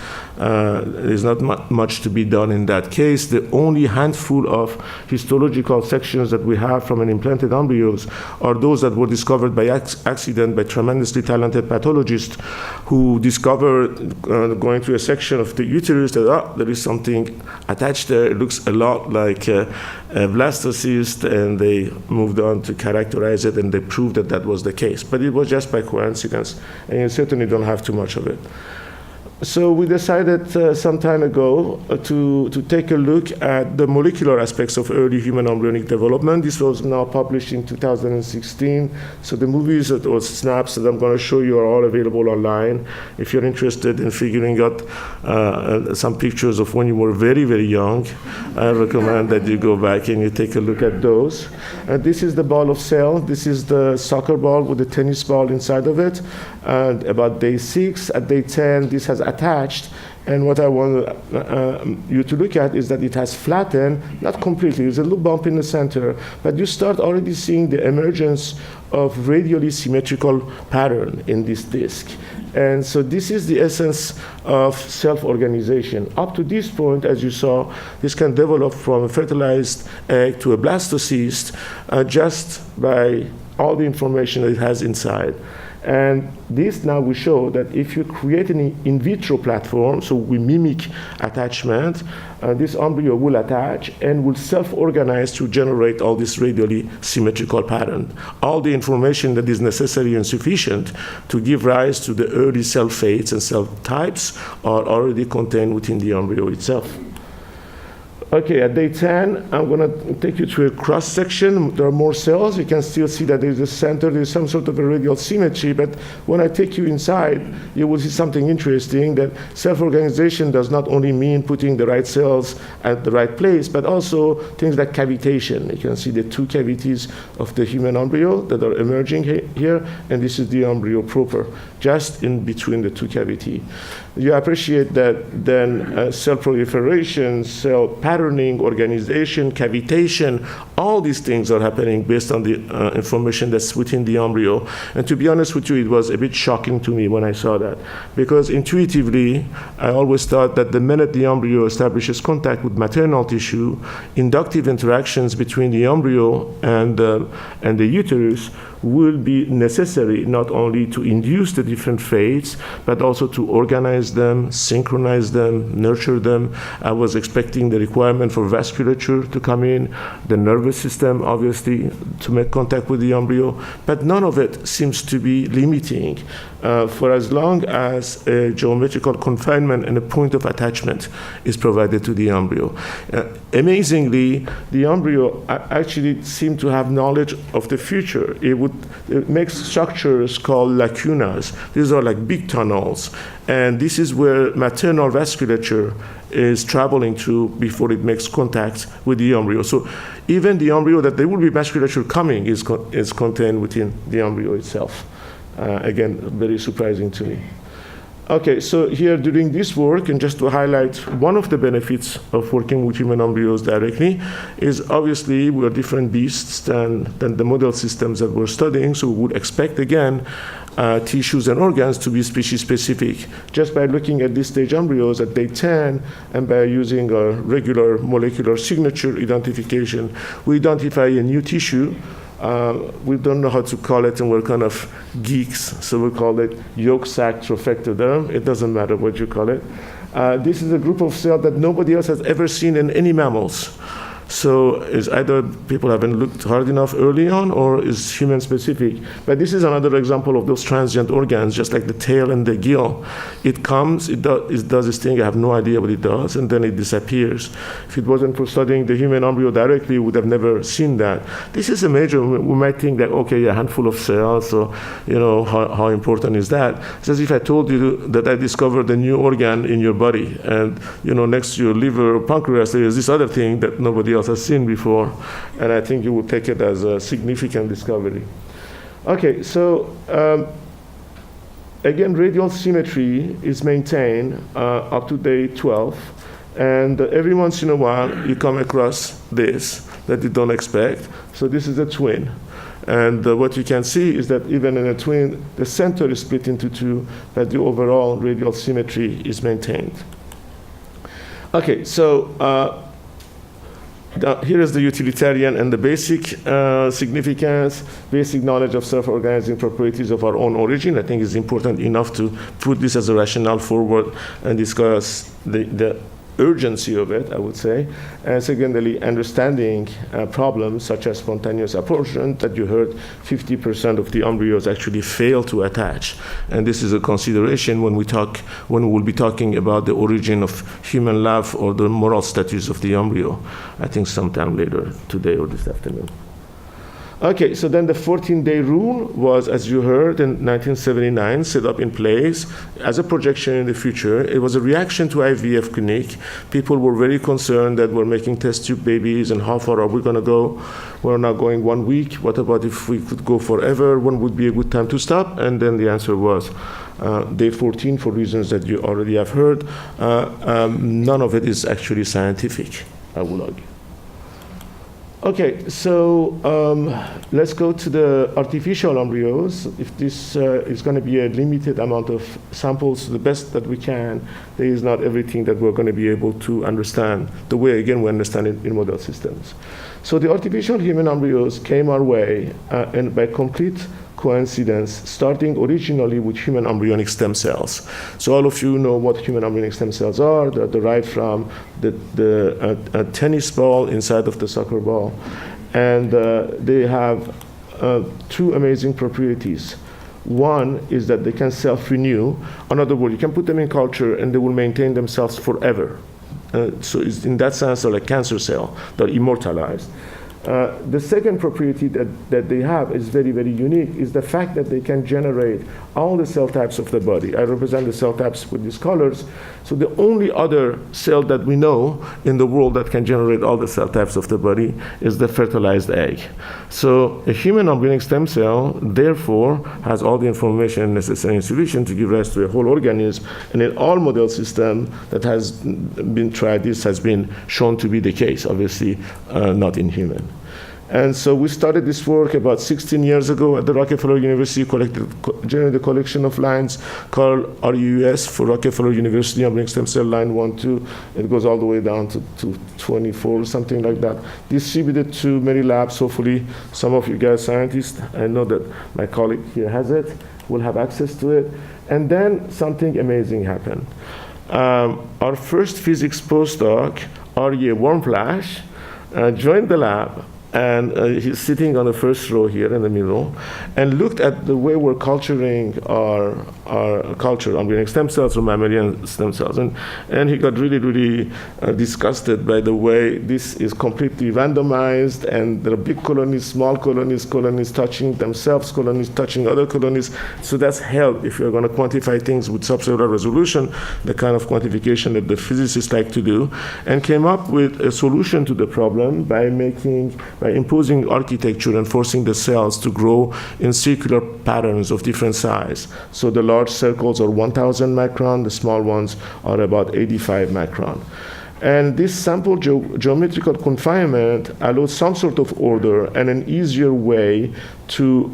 much to be done in that case. The only handful of histological sections that we have from an implanted embryos are those that were discovered by accident by tremendously talented pathologists who discovered going through a section of the uterus that there is something attached there. It looks a lot like a blastocyst, and they moved on to characterize it, and they proved that that was the case. But it was just by coincidence, and you certainly don't have too much of it. So we decided some time ago to take a look at the molecular aspects of early human embryonic development. This was now published in 2016. So the movies or snaps that I'm going to show you are all available online. If you're interested in figuring out some pictures of when you were very, very young, I recommend that you go back and you take a look at those. This is the ball of cell. This is the soccer ball with the tennis ball inside of it. And about day 6, at day 10, this has attached, and what I want you to look at is that it has flattened, not completely, there's a little bump in the center, but you start already seeing the emergence of radially symmetrical pattern in this disc. And so this is the essence of self-organization. Up to this point, as you saw, this can develop from a fertilized egg to a blastocyst just by all the information that it has inside. And this now we show that if you create an in vitro platform, so we mimic attachment, this embryo will attach and will self-organize to generate all this radially symmetrical pattern. All the information that is necessary and sufficient to give rise to the early cell fates and cell types are already contained within the embryo itself. Okay, at day 10, I'm going to take you to a cross section. There are more cells. You can still see that there's a center, there's some sort of a radial symmetry, but when I take you inside, you will see something interesting, that self-organization does not only mean putting the right cells at the right place, but also things like cavitation. You can see the 2 cavities of the human embryo that are emerging here, and this is the embryo proper, just in between the 2 cavities. You appreciate that then cell proliferation, cell patterning, organization, cavitation, all these things are happening based on the information that's within the embryo. And to be honest with you, it was a bit shocking to me when I saw that, because intuitively, I always thought that the minute the embryo establishes contact with maternal tissue, inductive interactions between the embryo and the uterus will be necessary not only to induce the different fates, but also to organize them, synchronize them, nurture them. I was expecting the requirement for vasculature to come in, the nervous system, obviously, to make contact with the embryo, but none of it seems to be limiting for as long as a geometrical confinement and a point of attachment is provided to the embryo. Amazingly, the embryo actually seemed to have knowledge of the future. It makes structures called lacunas. These are like big tunnels, and this is where maternal vasculature is traveling to before it makes contact with the embryo. So even the embryo that there will be vasculature coming is contained within the embryo itself. Again, very surprising to me. Okay, so here during this work, and just to highlight one of the benefits of working with human embryos directly, is obviously we're different beasts than the model systems that we're studying, so we would expect, again, tissues and organs to be species-specific. Just by looking at this stage embryos at day 10, and by using a regular molecular signature identification, we identify a new tissue. We don't know how to call it, and we're kind of geeks, so we call it yolk sac trophectoderm. It doesn't matter what you call it. This is a group of cells that nobody else has ever seen in any mammals. So it's either people haven't looked hard enough early on, or is human specific. But this is another example of those transient organs, just like the tail and the gill. It comes, it does this thing, I have no idea what it does, and then it disappears. If it wasn't for studying the human embryo directly, we would have never seen that. This is a major, we might think that, okay, a handful of cells, so, how important is that? It's as if I told you that I discovered a new organ in your body, and, next to your liver or pancreas, there is this other thing that nobody else has seen before, and I think you would take it as a significant discovery. Okay, so again, radial symmetry is maintained up to day 12, And every once in a while, you come across this that you don't expect. So this is a twin. And what you can see is that even in a twin, the center is split into two, but the overall radial symmetry is maintained. Okay, so here is the utilitarian and the basic significance, basic knowledge of self-organizing properties of our own origin. I think is important enough to put this as a rationale forward and discuss the urgency of it, I would say. And secondly, understanding problems such as spontaneous apportionment that you heard 50% of the embryos actually fail to attach. And this is a consideration when we will be talking about the origin of human life or the moral status of the embryo, I think sometime later today or this afternoon. Okay, so then the 14-day rule was, as you heard, in 1979, set up in place as a projection in the future. It was a reaction to IVF clinic. People were very concerned that we're making test tube babies and how far are we going to go? We're not going 1 week. What about if we could go forever? When would be a good time to stop? And then the answer was day 14 for reasons that you already have heard. None of it is actually scientific, I would argue. Okay, so let's go to the artificial embryos. If this is going to be a limited amount of samples, the best that we can, there is not everything that we're going to be able to understand the way, again, we understand it in model systems. So the artificial human embryos came our way, and by complete coincidence, starting originally with human embryonic stem cells. So all of you know what human embryonic stem cells are. They're derived from a tennis ball inside of the soccer ball. And they have two amazing properties. One is that they can self-renew. In other words, you can put them in culture and they will maintain themselves forever. So it's, in that sense, they're like cancer cell. They're immortalized. The second property that they have is very, very unique, is the fact that they can generate all the cell types of the body. I represent the cell types with these colors. So the only other cell that we know in the world that can generate all the cell types of the body is the fertilized egg. So a human embryonic stem cell, therefore, has all the information necessary in solution to give rise to a whole organism. And in all model system that has been tried, this has been shown to be the case, obviously not in human. And so we started this work about 16 years ago at the Rockefeller University, generated a collection of lines called RUS for Rockefeller University Embryonic Stem Cell Line 1, 2. It goes all the way down to 24, something like that. Distributed to many labs, hopefully some of you guys scientists, I know that my colleague here has it, will have access to it. And then something amazing happened. Our first physics postdoc, R.E. Wormflash, joined the lab, and he's sitting on the first row here in the middle, and looked at the way we're culturing our culture embryonic stem cells or mammalian stem cells. And he got really, really disgusted by the way this is completely randomized, and there are big colonies, small colonies, colonies touching themselves, colonies touching other colonies. So that's hell if you're going to quantify things with subcellular resolution, the kind of quantification that the physicists like to do, and came up with a solution to the problem by imposing architecture and forcing the cells to grow in circular patterns of different size. So the large circles are 1,000 micron, the small ones are about 85 micron. And this sample geometrical confinement allows some sort of order and an easier way to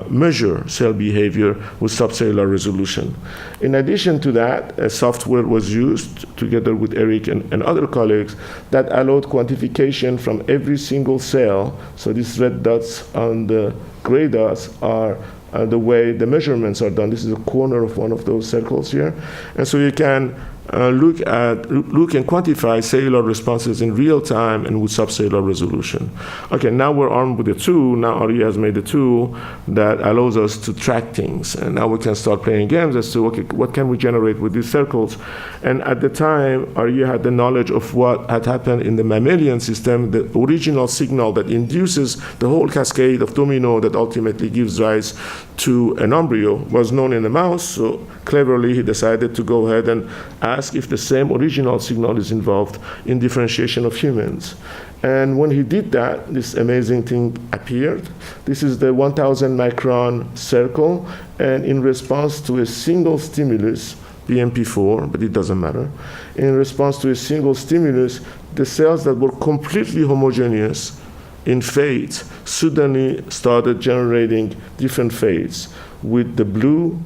measure cell behavior with subcellular resolution. In addition to that, a software was used together with Eric and other colleagues that allowed quantification from every single cell. So these red dots on the gray dots are the way the measurements are done. This is a corner of one of those circles here. And so you can look and quantify cellular responses in real time and with subcellular resolution. Okay, now we're armed with a tool. Now RE has made a tool that allows us to track things. And now we can start playing games as to, okay, what can we generate with these circles? And at the time, RE had the knowledge of what had happened in the mammalian system, the original signal that induces the whole cascade of domino that ultimately gives rise to an embryo was known in the mouse. So cleverly, he decided to go ahead and ask if the same original signal is involved in differentiation of humans. And when he did that, this amazing thing appeared. This is the 1,000 micron circle, and in response to a single stimulus, BMP4, but it doesn't matter. In response to a single stimulus, the cells that were completely homogeneous in fate suddenly started generating different fates, with the blue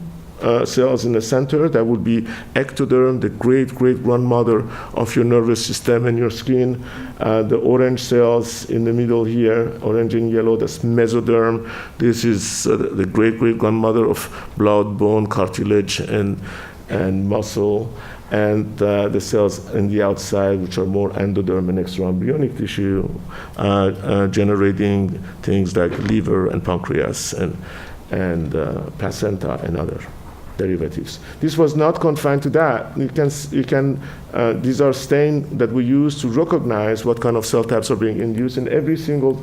cells in the center that would be ectoderm, the great-great-grandmother of your nervous system and your skin. The orange cells in the middle here, orange and yellow, that's mesoderm. This is the great-great-grandmother of blood, bone, cartilage, and muscle. And the cells in the outside, which are more endoderm and extraembryonic tissue, generating things like liver and pancreas and placenta and other derivatives. This was not confined to that. These are stains that we use to recognize what kind of cell types are being induced. In every single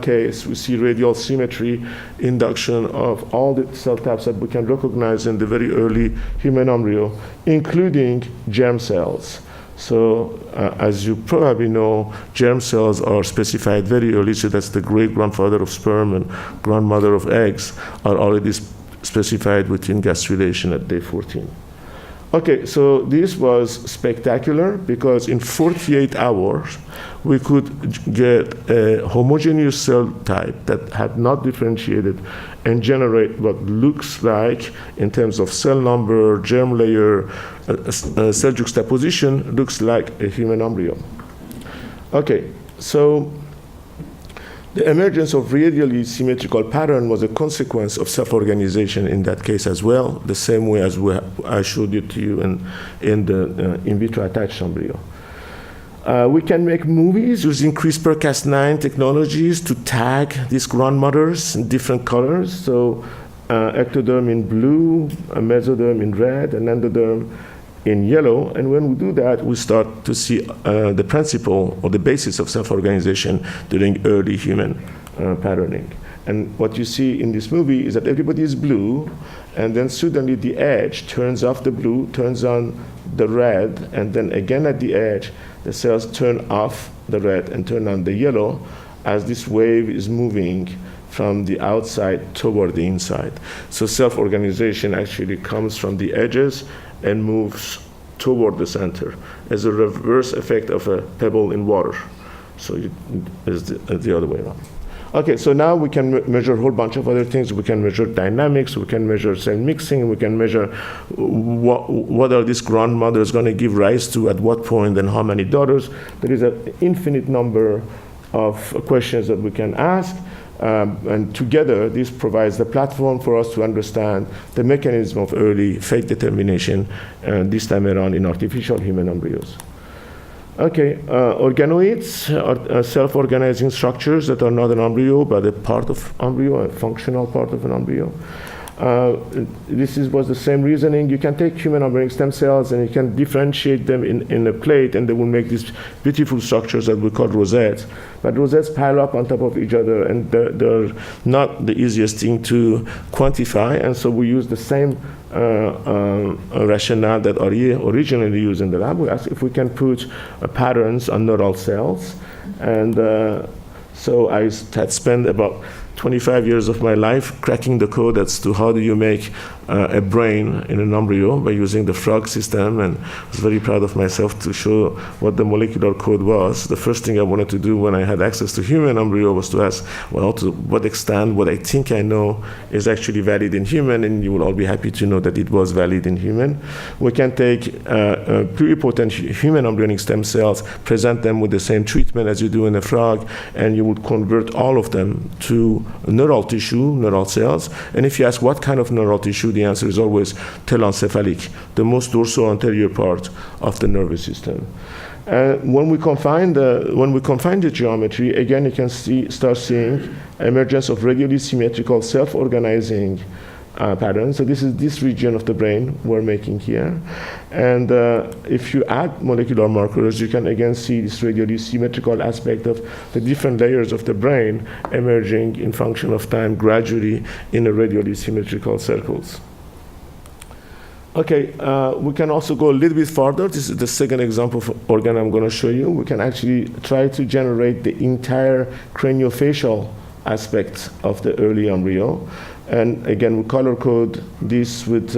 case, we see radial symmetry induction of all the cell types that we can recognize in the very early human embryo, including germ cells. So, as you probably know, germ cells are specified very early, so that's the great-grandfather of sperm and grandmother of eggs are already specified within gastrulation at day 14. Okay, so this was spectacular because in 48 hours, we could get a homogeneous cell type that had not differentiated and generate what looks like, in terms of cell number, germ layer, cell juxtaposition, looks like a human embryo. Okay, so the emergence of radially symmetrical pattern was a consequence of self-organization in that case as well, the same way as I showed it to you in the in vitro attached embryo. We can make movies using CRISPR-Cas9 technologies to tag these grandmothers in different colors. So ectoderm in blue, a mesoderm in red, and endoderm in yellow. And when we do that, we start to see the principle or the basis of self-organization during early human patterning. And what you see in this movie is that everybody is blue, and then suddenly the edge turns off the blue, turns on the red, and then again at the edge, the cells turn off the red and turn on the yellow as this wave is moving from the outside toward the inside. So self-organization actually comes from the edges and moves toward the center as a reverse effect of a pebble in water. So it is the other way around. Okay, so now we can measure a whole bunch of other things. We can measure dynamics, we can measure cell mixing, we can measure what are these grandmothers going to give rise to at what point and how many daughters. There is an infinite number of questions that we can ask. And together, this provides the platform for us to understand the mechanism of early fate determination, this time around in artificial human embryos. Okay, organoids are self-organizing structures that are not an embryo, but a part of embryo, a functional part of an embryo. Was the same reasoning. You can take human embryonic stem cells and you can differentiate them in a plate, and they will make these beautiful structures that we call rosettes. But rosettes pile up on top of each other, and they're not the easiest thing to quantify, and so we use the same rationale that are originally used in the lab. We ask if we can put patterns on neural cells, and so I had spent about 25 years of my life cracking the code as to how do you make a brain in an embryo by using the frog system, and I was very proud of myself to show what the molecular code was. The first thing I wanted to do when I had access to human embryo was to ask, well, to what extent what I think I know is actually valid in human, and you will all be happy to know that it was valid in human. We can take pluripotent human embryonic stem cells, present them with the same treatment as you do in a frog, and you would convert all of them to neural tissue, neural cells. And if you ask what kind of neural tissue, the answer is always telencephalic, the most dorsal-anterior part of the nervous system. When we confine the geometry, again, you can start seeing emergence of radially symmetrical self-organizing patterns. So this is this region of the brain we're making here. And if you add molecular markers, you can again see this radially symmetrical aspect of the different layers of the brain emerging in function of time gradually in a radially symmetrical circles. Okay, we can also go a little bit farther. This is the second example of organ I'm going to show you. We can actually try to generate the entire craniofacial aspect of the early embryo. And again, we color code this with,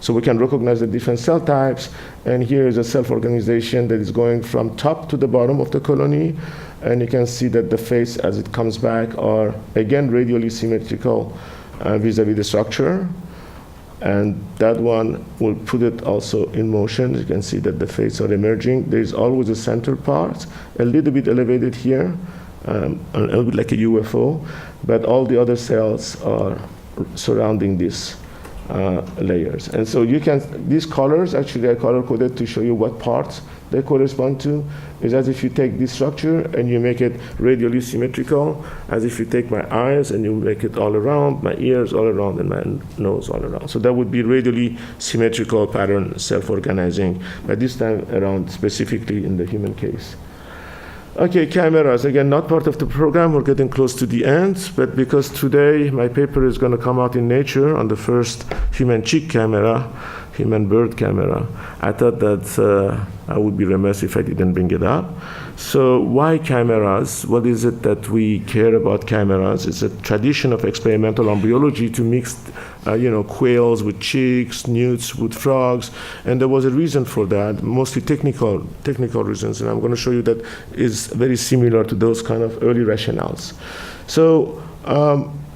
so we can recognize the different cell types. And here is a self-organization that is going from top to the bottom of the colony. And you can see that the face as it comes back are, again, radially symmetrical vis-a-vis the structure. And that one will put it also in motion. You can see that the faces are emerging. There is always a center part, a little bit elevated here, a little bit like a UFO, but all the other cells are surrounding these layers. And so you can, these colors actually are color coded to show you what parts they correspond to. It's as if you take this structure and you make it radially symmetrical, as if you take my eyes and you make it all around, my ears all around, and my nose all around. So that would be radially symmetrical pattern self-organizing, but this time around specifically in the human case. Okay, cameras, again, not part of the program. We're getting close to the end, but because today my paper is going to come out in Nature on the first human chick camera, human bird camera, I thought that I would be remiss if I didn't bring it up. So why cameras? What is it that we care about cameras? It's a tradition of experimental embryology to mix quails with chicks, newts with frogs, and there was a reason for that, mostly technical reasons, and I'm going to show you that is very similar to those kind of early rationales. So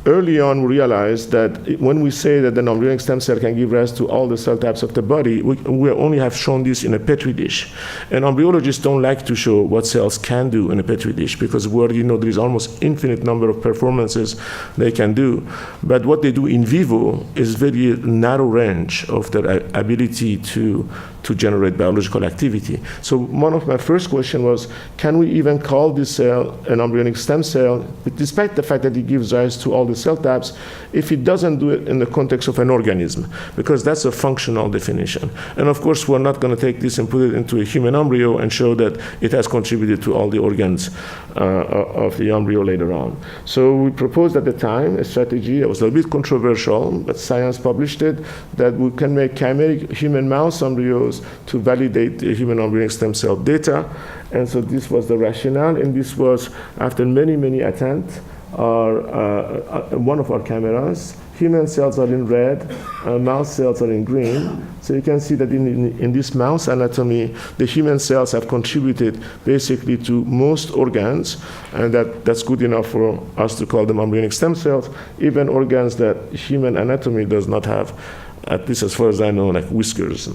early on, we realized that when we say that an embryonic stem cell can give rise to all the cell types of the body, we only have shown this in a Petri dish. And embryologists don't like to show what cells can do in a Petri dish because we already know there is almost infinite number of performances they can do. But what they do in vivo is very narrow range of their ability to generate biological activity. So one of my first questions was, can we even call this cell an embryonic stem cell, despite the fact that it gives rise to all the cell types, if it doesn't do it in the context of an organism? Because that's a functional definition. And of course, we're not going to take this and put it into a human embryo and show that it has contributed to all the organs of the embryo later on. So we proposed at the time a strategy that was a little bit controversial, but science published it, that we can make chimeric human mouse embryos to validate the human embryonic stem cell data. And so this was the rationale, and this was after many, many attempts. One of our cameras, human cells are in red, mouse cells are in green. So you can see that in this mouse anatomy, the human cells have contributed basically to most organs, and that's good enough for us to call them embryonic stem cells, even organs that human anatomy does not have, at least as far as I know, like whiskers.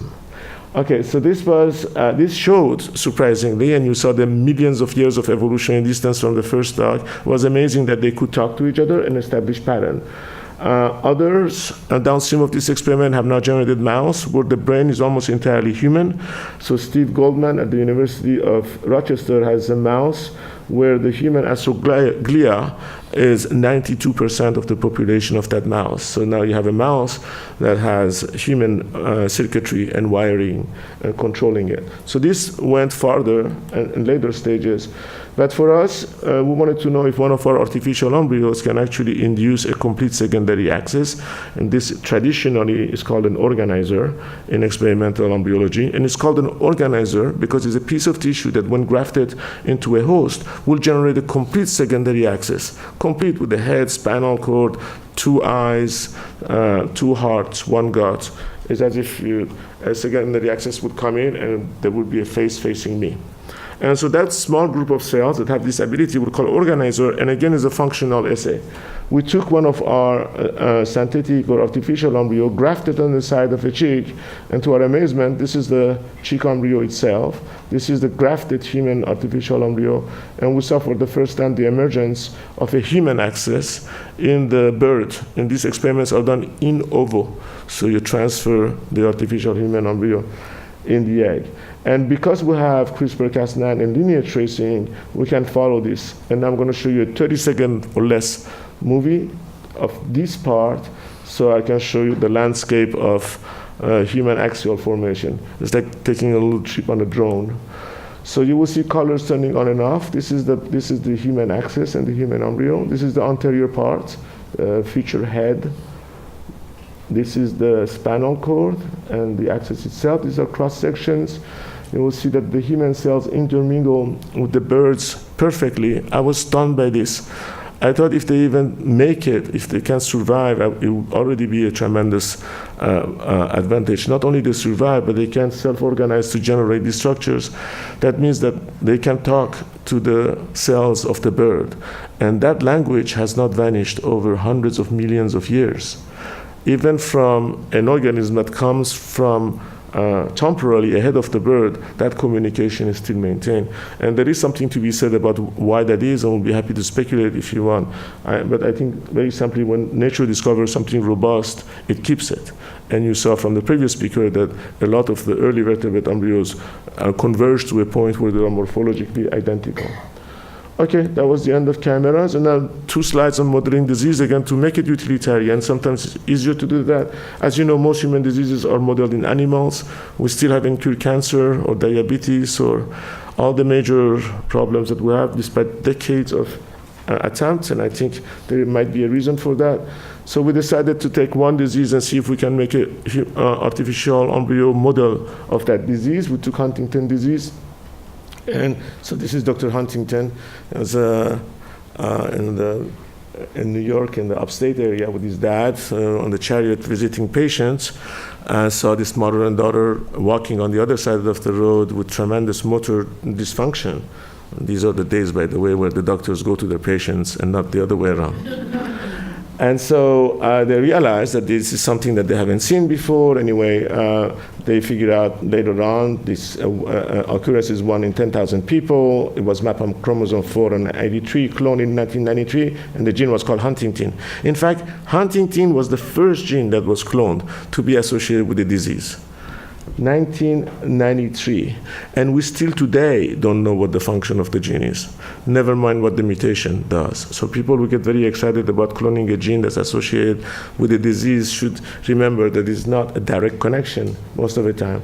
Okay, so this showed, surprisingly, and you saw the millions of years of evolutionary distance from the first dog, was amazing that they could talk to each other and establish pattern. Others downstream of this experiment have now generated mouse where the brain is almost entirely human. So Steve Goldman at the University of Rochester has a mouse where the human astroglia is 92% of the population of that mouse. So now you have a mouse that has human circuitry and wiring and controlling it. So this went farther in later stages. But for us, we wanted to know if one of our artificial embryos can actually induce a complete secondary axis. And this traditionally is called an organizer in experimental embryology. And it's called an organizer because it's a piece of tissue that when grafted into a host will generate a complete secondary axis, complete with the head, spinal cord, 2 eyes, 2 hearts, 1 gut. It's as if a secondary axis would come in and there would be a face facing me. And so that small group of cells that have this ability we call organizer, and again is a functional assay. We took one of our synthetic or artificial embryo, grafted on the side of a chick, and to our amazement, this is the chick embryo itself. This is the grafted human artificial embryo, and we saw for the first time the emergence of a human axis in the bird. And these experiments are done in ovo, so you transfer the artificial human embryo in the egg. And because we have CRISPR-Cas9 and lineage tracing, we can follow this. And I'm going to show you a 30-second or less movie of this part, so I can show you the landscape of human axial formation. It's like taking a little trip on a drone. So you will see colors turning on and off. This is the human axis and the human embryo. This is the anterior part, feature head. This is the spinal cord and the axis itself. These are cross sections. You will see that the human cells intermingle with the birds perfectly. I was stunned by this. I thought if they even make it, if they can survive, it would already be a tremendous advantage. Not only they survive, but they can self-organize to generate these structures. That means that they can talk to the cells of the bird. And that language has not vanished over hundreds of millions of years. Even from an organism that comes from temporarily ahead of the bird, that communication is still maintained. And there is something to be said about why that is, and we'll be happy to speculate if you want. But I think very simply, when nature discovers something robust, it keeps it. And you saw from the previous speaker that a lot of the early vertebrate embryos converged to a point where they are morphologically identical. Okay, that was the end of cameras. And now 2 slides on modeling disease, again, to make it utilitarian. Sometimes it's easier to do that. As you know, most human diseases are modeled in animals. We still haven't cured cancer or diabetes or all the major problems that we have, despite decades of attempts. And I think there might be a reason for that. So we decided to take one disease and see if we can make an artificial embryo model of that disease. We took Huntington disease. And so this is Dr. Huntington. He was in New York, in the upstate area, with his dad on the chariot visiting patients. Saw this mother and daughter walking on the other side of the road with tremendous motor dysfunction. These are the days, by the way, where the doctors go to their patients and not the other way around. And so they realized that this is something that they haven't seen before. Anyway, they figured out later on this occurrence is 1 in 10,000 people. It was mapped on chromosome 4 and 83, cloned in 1993, and the gene was called Huntingtin. In fact, Huntingtin was the first gene that was cloned to be associated with the disease. 1993, and we still today don't know what the function of the gene is, never mind what the mutation does. So people who get very excited about cloning a gene that's associated with a disease should remember that it's not a direct connection most of the time.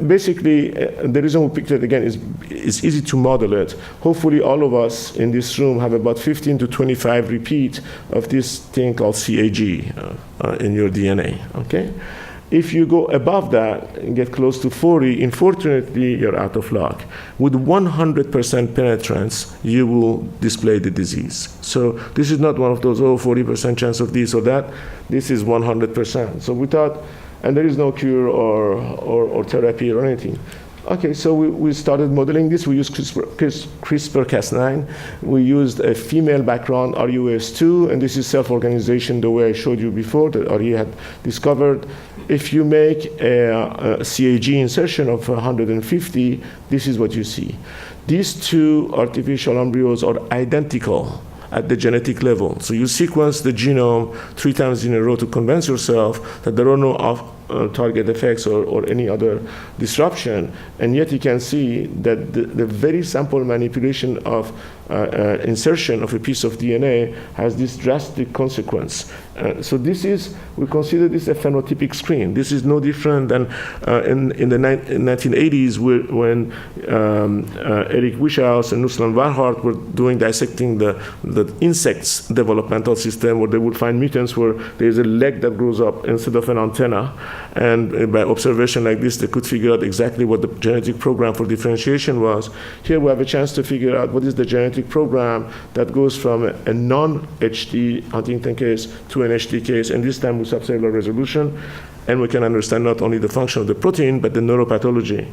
Basically, the reason we picked it again is it's easy to model it. Hopefully all of us in this room have about 15 to 25 repeat of this thing called CAG in your DNA, okay? If you go above that and get close to 40, unfortunately, you're out of luck. With 100% penetrance, you will display the disease. So this is not one of those, 40% chance of this or that. This is 100%. So we thought, and there is no cure or therapy or anything. Okay, so we started modeling this. We used CRISPR-Cas9. We used a female background, RUS2, and this is self-organization the way I showed you before that Ari had discovered. If you make a CAG insertion of 150, this is what you see. These 2 artificial embryos are identical at the genetic level. So you sequence the genome 3 times in a row to convince yourself that there are no off-target effects or any other disruption, and yet you can see that the very simple manipulation of insertion of a piece of DNA has this drastic consequence. So we consider this a phenotypic screen. This is no different than in the 1980s when Eric Wishaus and Nuslan Warhart were dissecting the insects' developmental system, where they would find mutants where there's a leg that grows up instead of an antenna. And by observation like this, they could figure out exactly what the genetic program for differentiation was. Here we have a chance to figure out what is the genetic program that goes from a non-HD Huntington case to an HD case, and this time with subcellular resolution. And we can understand not only the function of the protein, but the neuropathology.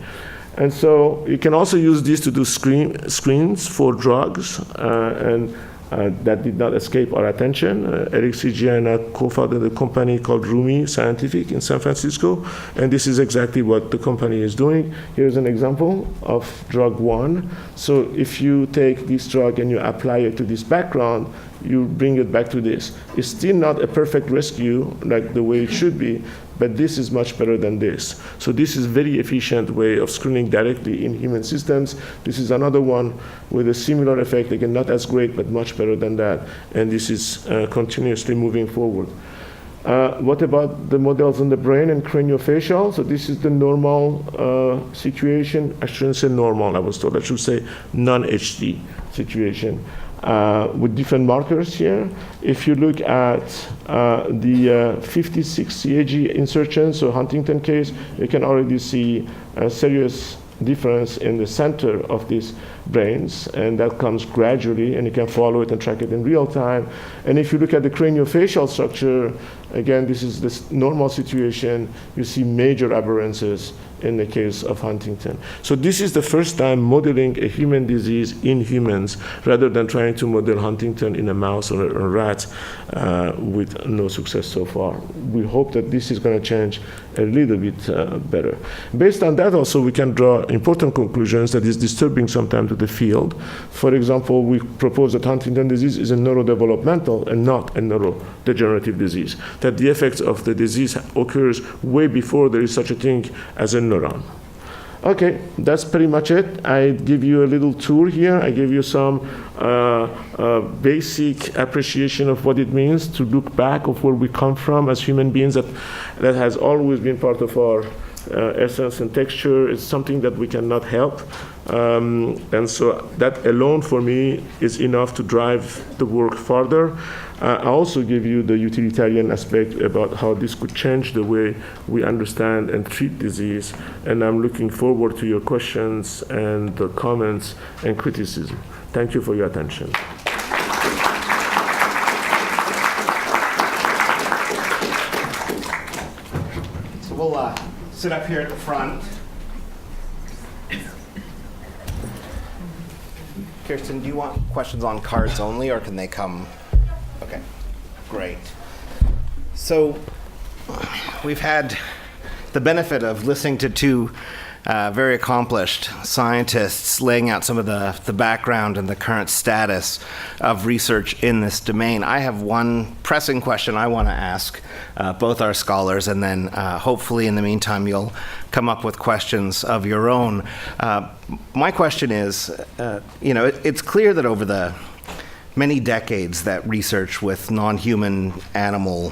And so you can also use this to do screens for drugs, and that did not escape our attention. Eric Sigiana co-founded a company called Rumi Scientific in San Francisco, and this is exactly what the company is doing. Here's an example of drug 1. So if you take this drug and you apply it to this background, you bring it back to this. It's still not a perfect rescue like the way it should be, but this is much better than this. So this is a very efficient way of screening directly in human systems. This is another one with a similar effect, again, not as great, but much better than that. And this is continuously moving forward. What about the models in the brain and craniofacial? So this is the normal situation. I shouldn't say normal, I was told. I should say non-HD situation. With different markers here. If you look at the 56 CAG insertions, so Huntington case, you can already see serious difference in the center of these brains, and that comes gradually, and you can follow it and track it in real time. And if you look at the craniofacial structure, again, this is this normal situation. You see major aberrances in the case of Huntington. So this is the first time modeling a human disease in humans rather than trying to model Huntington in a mouse or a rat with no success so far. We hope that this is going to change a little bit better. Based on that also, we can draw important conclusions that is disturbing sometimes to the field. For example, we propose that Huntington disease is a neurodevelopmental and not a neurodegenerative disease, that the effects of the disease occurs way before there is such a thing as a neuron. Okay, that's pretty much it. I give you a little tour here. I give you some basic appreciation of what it means to look back of where we come from as human beings. That has always been part of our essence and texture. It's something that we cannot help. And so that alone for me is enough to drive the work further. I also give you the utilitarian aspect about how this could change the way we understand and treat disease. And I'm looking forward to your questions and the comments and criticism. Thank you for your attention. So we'll sit up here at the front. Kirsten, do you want questions on cards only, or can they come? Okay, great. So we've had the benefit of listening to two very accomplished scientists laying out some of the background and the current status of research in this domain. I have one pressing question I want to ask both our scholars, and then hopefully in the meantime you'll come up with questions of your own. My question is, it's clear that over the many decades that research with non-human animal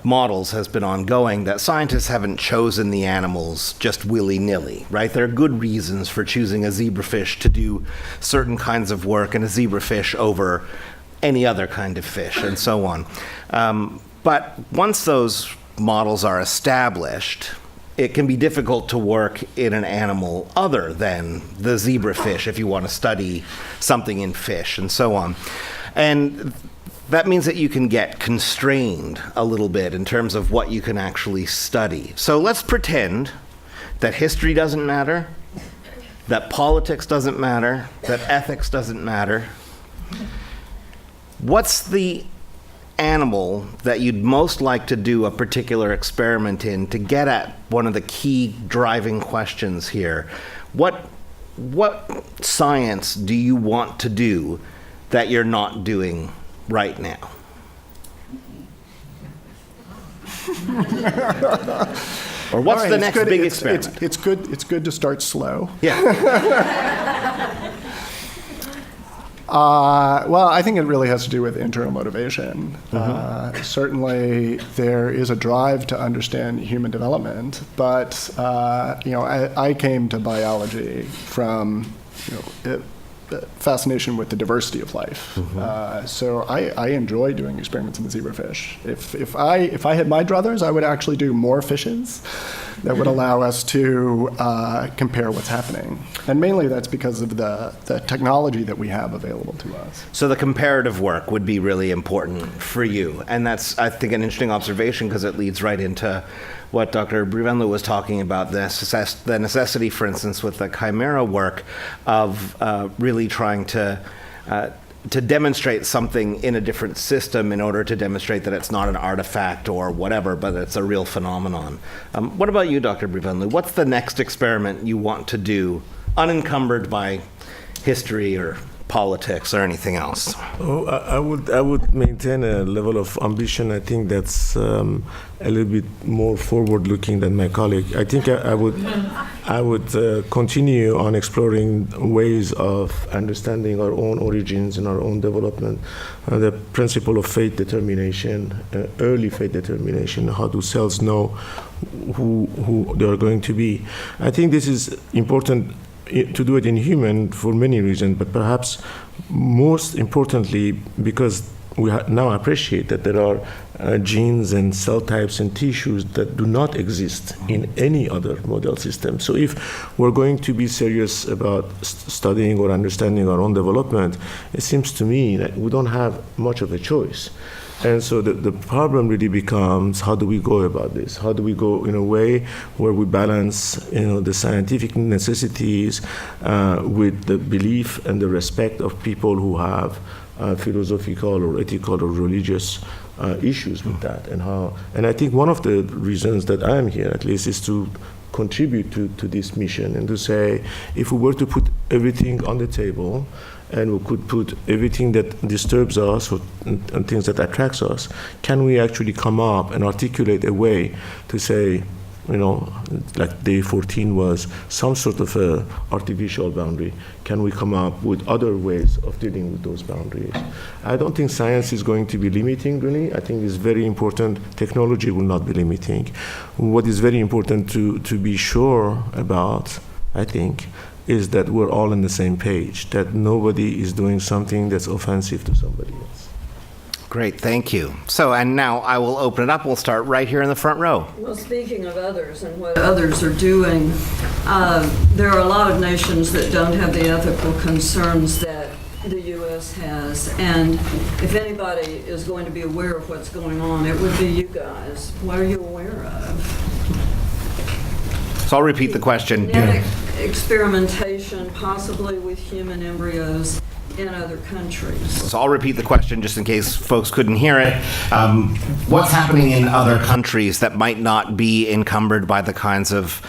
models has been ongoing, that scientists haven't chosen the animals just willy-nilly, right? There are good reasons for choosing a zebrafish to do certain kinds of work and a zebrafish over any other kind of fish and so on. But once those models are established, it can be difficult to work in an animal other than the zebrafish if you want to study something in fish and so on. And that means that you can get constrained a little bit in terms of what you can actually study. So let's pretend that history doesn't matter, that politics doesn't matter, that ethics doesn't matter. What's the animal that you'd most like to do a particular experiment in to get at one of the key driving questions here? What science do you want to do that you're not doing right now? Or what's the next big experiment? It's good to start slow. Yeah. Well, I think it really has to do with internal motivation. Certainly, there is a drive to understand human development, but I came to biology from fascination with the diversity of life. So I enjoy doing experiments in the zebrafish. If I had my druthers, I would actually do more fishes that would allow us to compare what's happening. And mainly that's because of the technology that we have available to us. So the comparative work would be really important for you. And that's, I think, an interesting observation because it leads right into what Dr. Brivenlu was talking about, the necessity, for instance, with the chimera work of really trying to demonstrate something in a different system in order to demonstrate that it's not an artifact or whatever, but it's a real phenomenon. What about you, Dr. Brivenlu? What's the next experiment you want to do, unencumbered by history or politics or anything else? Oh, I would maintain a level of ambition. I think that's a little bit more forward-looking than my colleague. I think I would continue on exploring ways of understanding our own origins and our own development. The principle of fate determination, early fate determination. How do cells know who they are going to be? I think this is important to do it in human for many reasons, but perhaps most importantly because we now appreciate that there are genes and cell types and tissues that do not exist in any other model system. So if we're going to be serious about studying or understanding our own development, it seems to me that we don't have much of a choice. And so the problem really becomes, how do we go about this? How do we go in a way where we balance, the scientific necessities with the belief and the respect of people who have philosophical or ethical or religious issues with that, and I think one of the reasons that I am here, at least, is to contribute to this mission and to say, if we were to put everything on the table, and we could put everything that disturbs us and things that attracts us, can we actually come up and articulate a way to say, like day 14 was some sort of a artificial boundary. Can we come up with other ways of dealing with those boundaries? I don't think science is going to be limiting, really. I think it's very important. Technology will not be limiting. What is very important to be sure about, I think, is that we're all on the same page, that nobody is doing something that's offensive to somebody else. Great, thank you. So, and now I will open it up. We'll start right here in the front row. Well, speaking of others and what others are doing, there are a lot of nations that don't have the ethical concerns that the U.S. has. And if anybody is going to be aware of what's going on, it would be you guys. What are you aware of? So I'll repeat the question. Genetic experimentation, possibly with human embryos in other countries. So I'll repeat the question just in case folks couldn't hear it. What's happening in other countries that might not be encumbered by the kinds of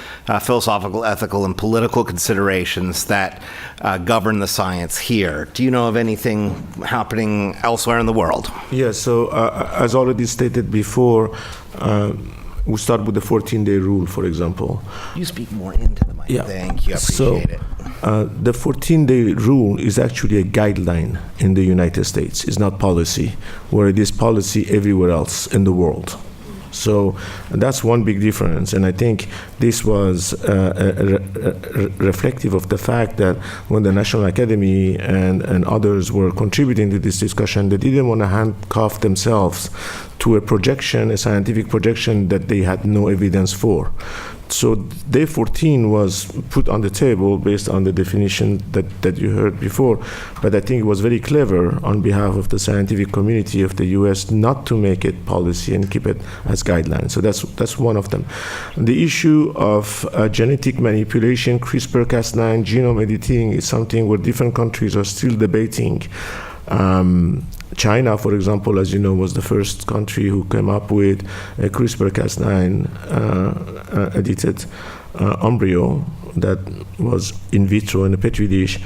philosophical, ethical, and political considerations that govern the science here? Do you know of anything happening elsewhere in the world? Yes, so as already stated before, we start with the 14-day rule, for example. You speak more into the mic. Yeah. Thank you. I appreciate it. The 14-day rule is actually a guideline in the United States. It's not policy, where it is policy everywhere else in the world. So that's one big difference, and I think this was reflective of the fact that when the National Academy and others were contributing to this discussion, they didn't want to handcuff themselves to a scientific projection that they had no evidence for. So day 14 was put on the table based on the definition that you heard before, but I think it was very clever on behalf of the scientific community of the US not to make it policy and keep it as guidelines. So that's one of them. The issue of genetic manipulation, CRISPR-Cas9, genome editing is something where different countries are still debating. China, for example, as you know, was the first country who came up with a CRISPR-Cas9 edited embryo that was in vitro in a petri dish,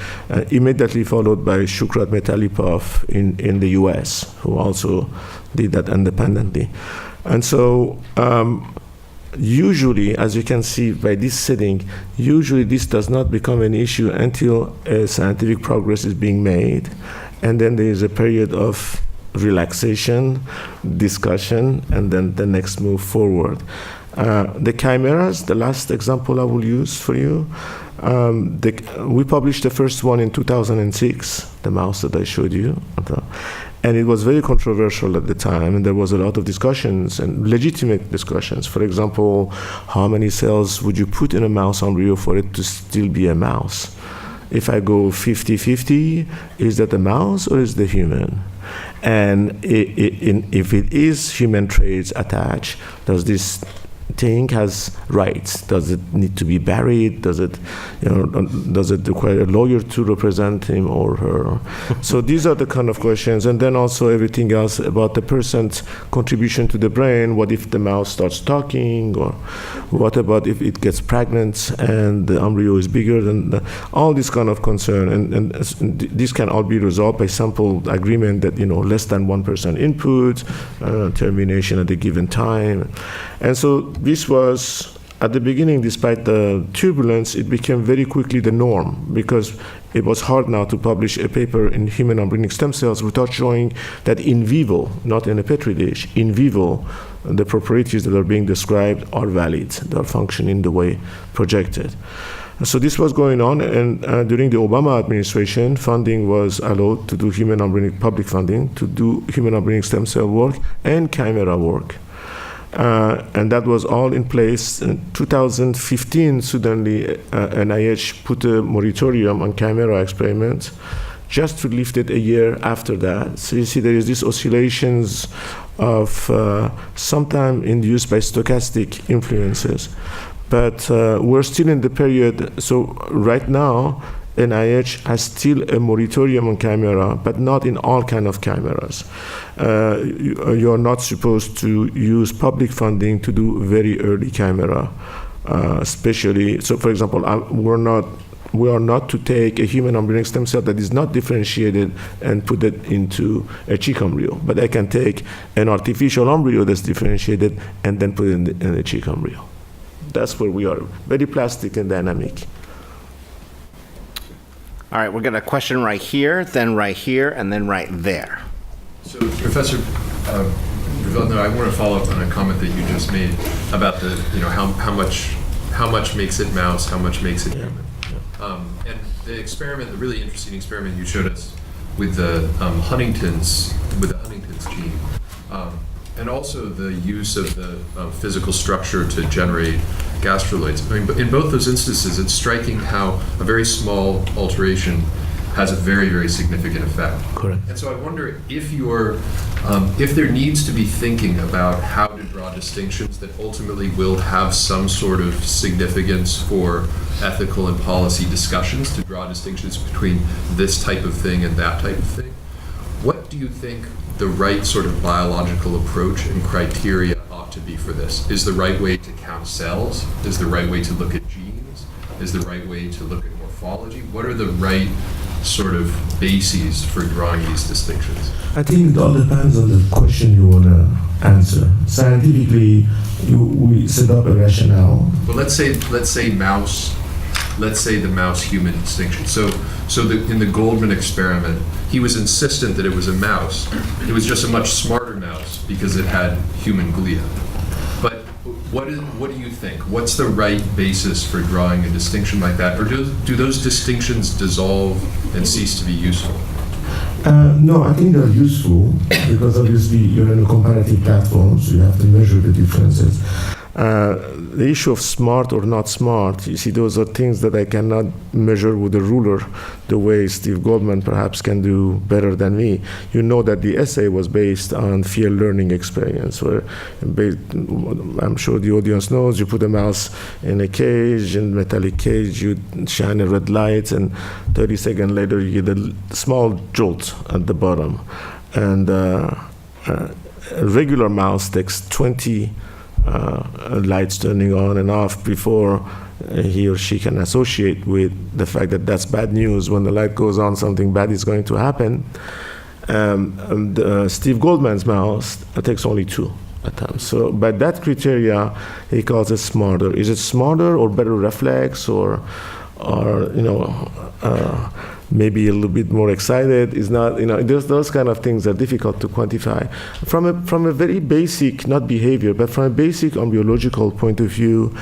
immediately followed by Shukrat Metalipov in the US, who also did that independently. And so usually, as you can see by this setting, usually this does not become an issue until a scientific progress is being made. And then there is a period of relaxation, discussion, and then the next move forward. The chimeras, the last example I will use for you, we published the first one in 2006, the mouse that I showed you. And it was very controversial at the time, and there was a lot of discussions and legitimate discussions. For example, how many cells would you put in a mouse embryo for it to still be a mouse? If I go 50-50, is that the mouse or is the human? And if it is human traits attached, does this thing has rights? Does it need to be buried? Does it require a lawyer to represent him or her? So these are the kind of questions. And then also everything else about the person's contribution to the brain. What if the mouse starts talking? Or what about if it gets pregnant and the embryo is bigger than all this kind of concern? And this can all be resolved by simple agreement that, less than 1% input, termination at a given time. And so this was, at the beginning, despite the turbulence, it became very quickly the norm, because it was hard now to publish a paper in human embryonic stem cells without showing that in vivo, not in a petri dish, in vivo, the properties that are being described are valid, they are functioning the way projected. So this was going on, and during the Obama administration, funding was allowed to do human embryonic, public funding, to do human embryonic stem cell work and chimera work. And that was all in place. In 2015, suddenly NIH put a moratorium on chimera experiments, just to lift it a year after that. So you see there is these oscillations of sometimes induced by stochastic influences. But we're still in the period, so right now, NIH has still a moratorium on chimera, but not in all kind of chimeras. You are not supposed to use public funding to do very early chimera, especially, so for example, we are not to take a human embryonic stem cell that is not differentiated and put it into a chick embryo. But I can take an artificial embryo that's differentiated and then put it in a chick embryo. That's where we are, very plastic and dynamic. All right, we've got a question right here, and then right there. So, Professor Revelno, I want to follow up on a comment that you just made about the, how much makes it mouse, how much makes it human. And the experiment, the really interesting experiment you showed us with the Huntington's gene, and also the use of the physical structure to generate gastroloids. I mean, but in both those instances, it's striking how a very small alteration has a very, very significant effect. Correct. And so I wonder if if there needs to be thinking about how to draw distinctions that ultimately will have some sort of significance for ethical and policy discussions, to draw distinctions between this type of thing and that type of thing. What do you think the right sort of biological approach and criteria ought to be for this? Is the right way to count cells? Is the right way to look at genes? Is the right way to look at morphology? What are the right sort of bases for drawing these distinctions? I think it all depends on the question you want to answer. Scientifically, we set up a rationale. Well, let's say mouse. Let's say the mouse-human distinction. So in the Goldman experiment, he was insistent that it was a mouse. It was just a much smarter mouse because it had human glia. But what do you think? What's the right basis for drawing a distinction like that? Or do those distinctions dissolve and cease to be useful? No, I think they're useful because obviously you're in a comparative platform, so you have to measure the differences. The issue of smart or not smart, you see, those are things that I cannot measure with a ruler the way Steve Goldman perhaps can do better than me. You know that the essay was based on field learning experience, where I'm sure the audience knows, you put a mouse in a cage, in a metallic cage, you shine a red light, and 30 seconds later you get a small jolt at the bottom. And a regular mouse takes 20 lights turning on and off before he or she can associate with the fact that that's bad news. When the light goes on, something bad is going to happen. Steve Goldman's mouse takes only 2 at times. So by that criteria, he calls it smarter. Is it smarter or better reflex or maybe a little bit more excited? Is not, those kind of things are difficult to quantify. From a very basic, not behavior, but from a basic embryological point of view,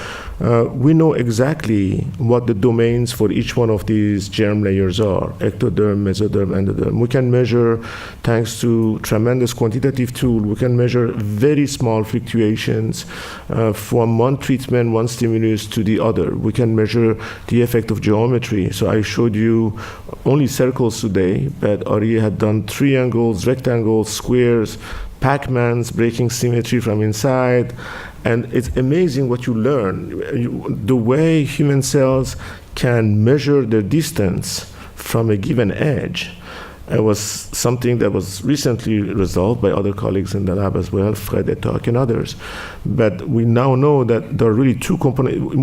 we know exactly what the domains for each one of these germ layers are: ectoderm, mesoderm, endoderm. We can measure, thanks to tremendous quantitative tool, we can measure very small fluctuations from one treatment, one stimulus to the other. We can measure the effect of geometry. So I showed you only circles today, but Ari had done triangles, rectangles, squares, Pac-Mans, breaking symmetry from inside. And it's amazing what you learn. The way human cells can measure their distance from a given edge. It was something that was recently resolved by other colleagues in the lab as well, Fred Etok and others. But we now know that there are really 2 components.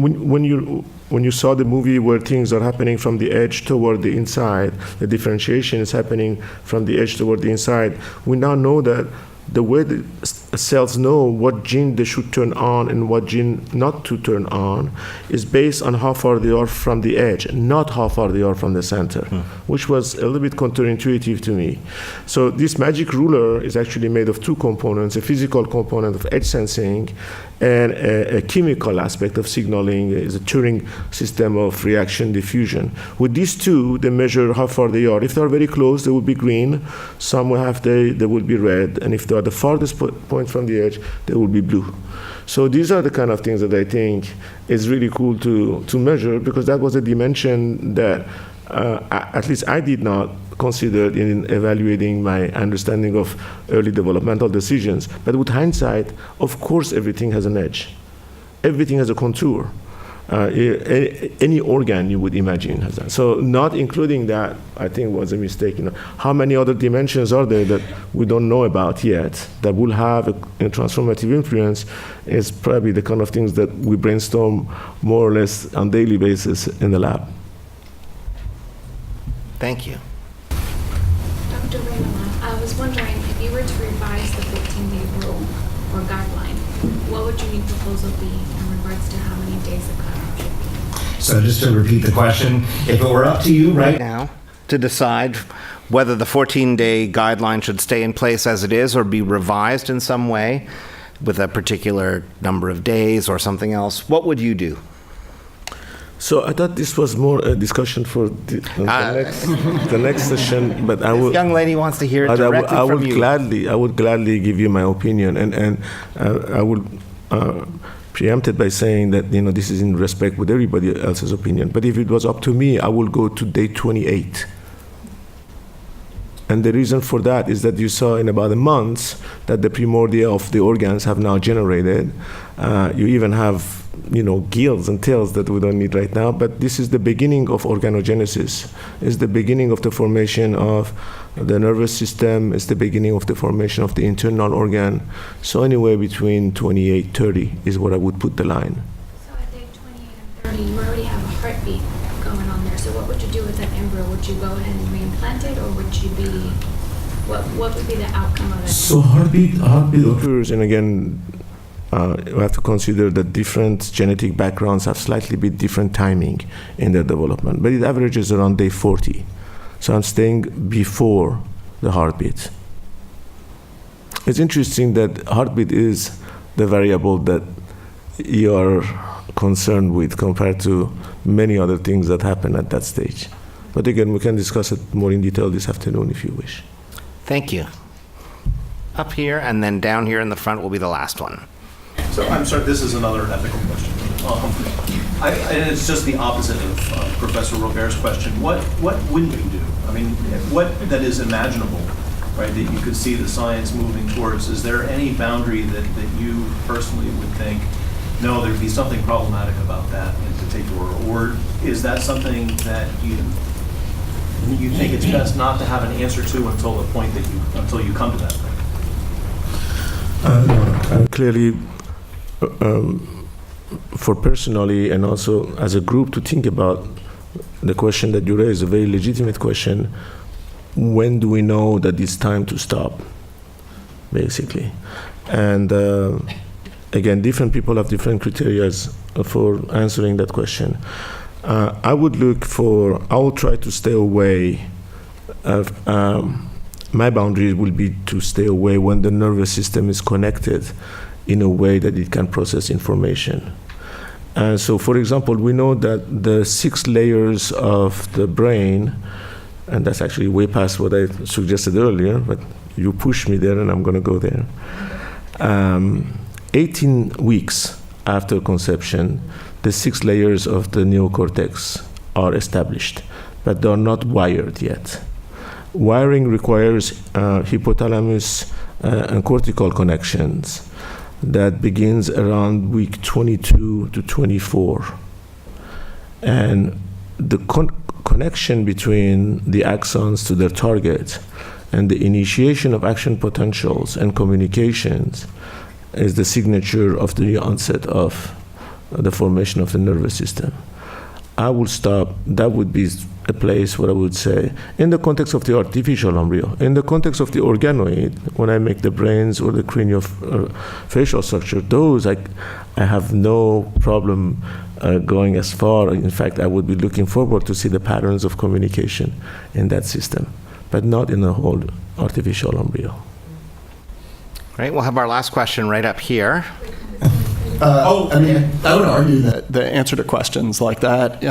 When you saw the movie where things are happening from the edge toward the inside, the differentiation is happening from the edge toward the inside, we now know that the way the cells know what gene they should turn on and what gene not to turn on is based on how far they are from the edge, not how far they are from the center, which was a little bit counterintuitive to me. So this magic ruler is actually made of two components, a physical component of edge sensing and a chemical aspect of signaling, is a Turing system of reaction diffusion. With these two, they measure how far they are. If they are very close, they will be green. Some will have they will be red. And if they are the farthest point from the edge, they will be blue. So these are the kind of things that I think is really cool to measure, because that was a dimension that at least I did not consider in evaluating my understanding of early developmental decisions. But with hindsight, of course, everything has an edge. Everything has a contour. Any organ you would imagine has that. So not including that, I think, was a mistake. How many other dimensions are there that we don't know about yet that will have a transformative influence is probably the kind of things that we brainstorm more or less on a daily basis in the lab. Thank you. Dr. Raymond, I was wondering if you were to revise the 15-day rule or guideline, what would your new proposal be in regards to how many days the cutoff should be? So just to repeat the question, if it were up to you right now to decide whether the 14-day guideline should stay in place as it is or be revised in some way with a particular number of days or something else, what would you do? So I thought this was more a discussion for the next session, but I will. This young lady wants to hear it directly from you. I would gladly give you my opinion, and I would preempt it by saying that this is in respect with everybody else's opinion. But if it was up to me, I would go to day 28. And the reason for that is that you saw in about a month that the primordia of the organs have now generated. You even have gills and tails that we don't need right now, but this is the beginning of organogenesis. It's the beginning of the formation of the nervous system. It's the beginning of the formation of the internal organ. So anywhere between 28, 30 is what I would put the line. So at day 28 and 30, you already have a heartbeat going on there. So what would you do with that embryo? Would you go ahead and reimplant it, or would you be, what would be the outcome of it? So heartbeat occurs, and again, you have to consider that different genetic backgrounds have slightly bit different timing in their development, but it averages around day 40. So I'm staying before the heartbeat. It's interesting that heartbeat is the variable that you're concerned with compared to many other things that happen at that stage. But again, we can discuss it more in detail this afternoon if you wish. Thank you. Up here and then down here in the front will be the last one. So I'm sorry, this is another ethical question. And it's just the opposite of Professor Robert's question. What wouldn't you do? I mean, what that is imaginable, right, that you could see the science moving towards? Is there any boundary that you personally would think, no, there'd be something problematic about that in particular? Or is that something that you think it's best not to have an answer to until the point that until you come to that point? Clearly, for personally and also as a group to think about the question that you raised, a very legitimate question, when do we know that it's time to stop, basically? And again, different people have different criteria for answering that question. I will try to stay away. My boundary will be to stay away when the nervous system is connected in a way that it can process information. And so, for example, we know that the 6 layers of the brain, and that's actually way past what I suggested earlier, but you pushed me there and I'm going to go there. 18 weeks after conception, the 6 layers of the neocortex are established, but they're not wired yet. Wiring requires hypothalamus and cortical connections that begins around week 22 to 24. And the connection between the axons to their target and the initiation of action potentials and communications is the signature of the onset of the formation of the nervous system. I would stop. That would be a place where I would say, in the context of the artificial embryo, in the context of the organoid, when I make the brains or the craniofacial structure, those I have no problem going as far. In fact, I would be looking forward to see the patterns of communication in that system, but not in the whole artificial embryo. Right, we'll have our last question right up here. I mean, I would argue that the answer to questions like that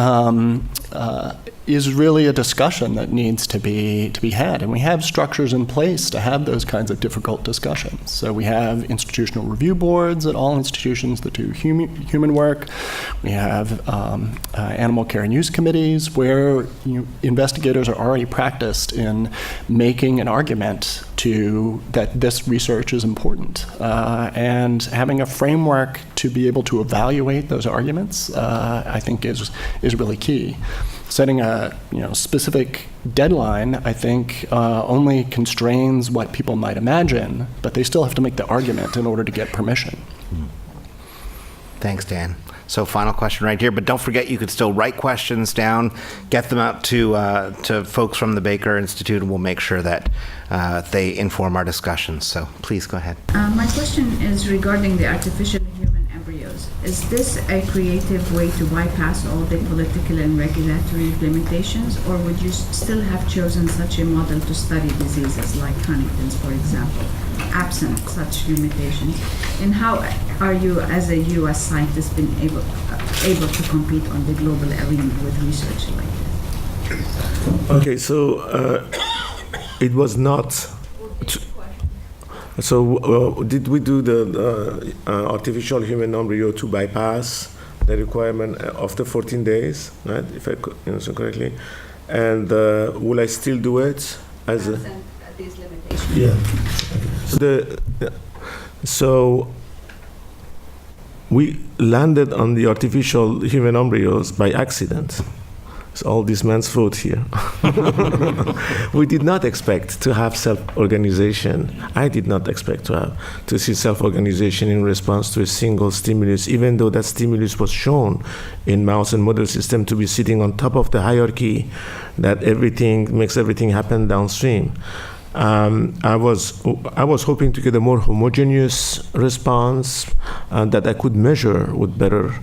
is really a discussion that needs to be had, and we have structures in place to have those kinds of difficult discussions. So we have institutional review boards at all institutions that do human work. We have animal care and use committees where investigators are already practiced in making an argument that this research is important, and having a framework to be able to evaluate those arguments, I think is really key. Setting a specific deadline, I think, only constrains what people might imagine, but they still have to make the argument in order to get permission. Thanks, Dan. So final question right here, but don't forget you could still write questions down, get them out to folks from the Baker Institute, and we'll make sure that they inform our discussions. So please go ahead. My question is regarding the artificial human embryos. Is this a creative way to bypass all the political and regulatory limitations, or would you still have chosen such a model to study diseases like Huntington's, for example, absent such limitations? And how are you, as a U.S. scientist, been able to compete on the global arena with research like this? Okay, so it was not. So did we do the artificial human embryo to bypass the requirement after 14 days, right? If I understand correctly, and will I still do it as a? These limitations. Yeah. So we landed on the artificial human embryos by accident. It's all this man's fault here. We did not expect to have self-organization. I did not expect to see self-organization in response to a single stimulus, even though that stimulus was shown in mouse and model system to be sitting on top of the hierarchy that everything makes everything happen downstream. I was hoping to get a more homogeneous response that I could measure with better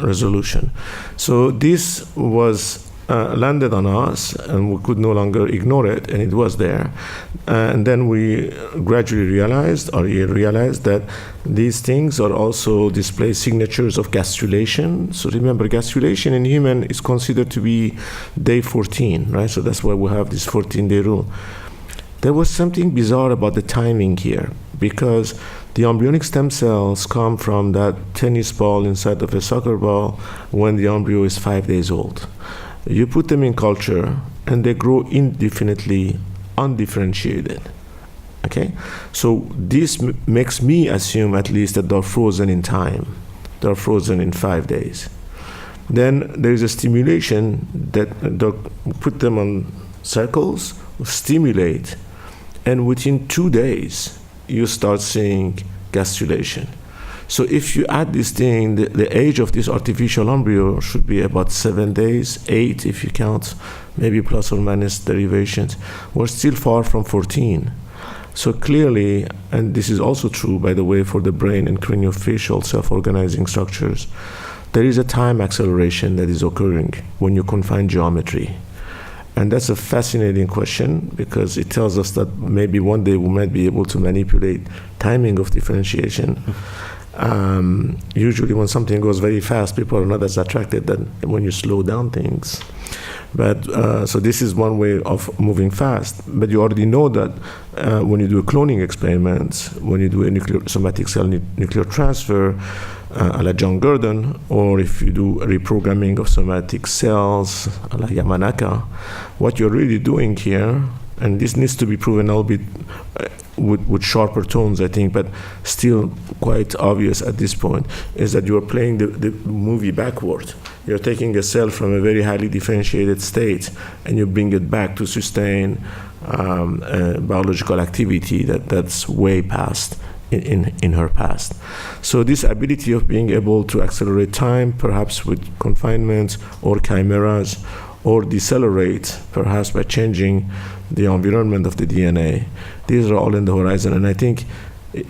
resolution. So this was landed on us, and we could no longer ignore it, and it was there. And then we gradually realized that these things are also display signatures of gastrulation. So remember, gastrulation in human is considered to be day 14, right? So that's why we have this 14-day rule. There was something bizarre about the timing here, because the embryonic stem cells come from that tennis ball inside of a soccer ball when the embryo is 5 days old. You put them in culture, and they grow indefinitely, undifferentiated. Okay? So this makes me assume at least that they're frozen in time. They're frozen in 5 days. Then there is a stimulation that put them on circles, stimulate, and within 2 days, you start seeing gastrulation. So if you add this thing, the age of this artificial embryo should be about 7 days, 8 if you count, maybe plus or minus derivations. We're still far from 14. So clearly, and this is also true, by the way, for the brain and craniofacial self-organizing structures, there is a time acceleration that is occurring when you confine geometry. And that's a fascinating question, because it tells us that maybe one day we might be able to manipulate timing of differentiation. Usually when something goes very fast, people are not as attracted than when you slow down things. But so this is one way of moving fast. But you already know that when you do a cloning experiment, when you do a somatic cell nuclear transfer, a la John Gurdon, or if you do a reprogramming of somatic cells, a la Yamanaka, what you're really doing here, and this needs to be proven a little bit with sharper tones, I think, but still quite obvious at this point, is that you're playing the movie backward. You're taking a cell from a very highly differentiated state, and you bring it back to sustain biological activity that's way past in her past. So this ability of being able to accelerate time, perhaps with confinement or chimeras, or decelerate, perhaps by changing the environment of the DNA, these are all in the horizon. And I think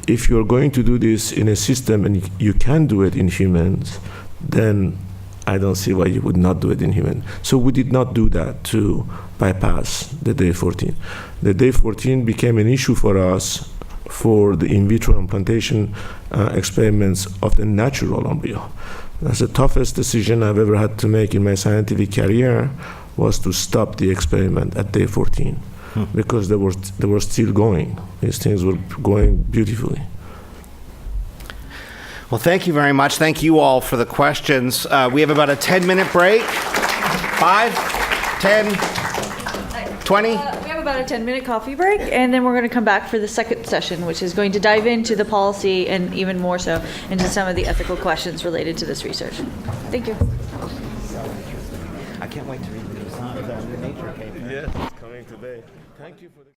if you're going to do this in a system and you can do it in humans, then I don't see why you would not do it in humans. So we did not do that to bypass the day 14. The day 14 became an issue for us for the in vitro implantation experiments of the natural embryo. That's the toughest decision I've ever had to make in my scientific career, was to stop the experiment at day 14, because they were still going. These things were going beautifully. Well, thank you very much. Thank you all for the questions. We have about a 10-minute break. 5, 10, 20. We have about a 10-minute coffee break, and then we're going to come back for the second session, which is going to dive into the policy and even more so into some of the ethical questions related to this research. Thank you. I can't wait to read the Nature paper. Yes, it's coming today. Thank you for the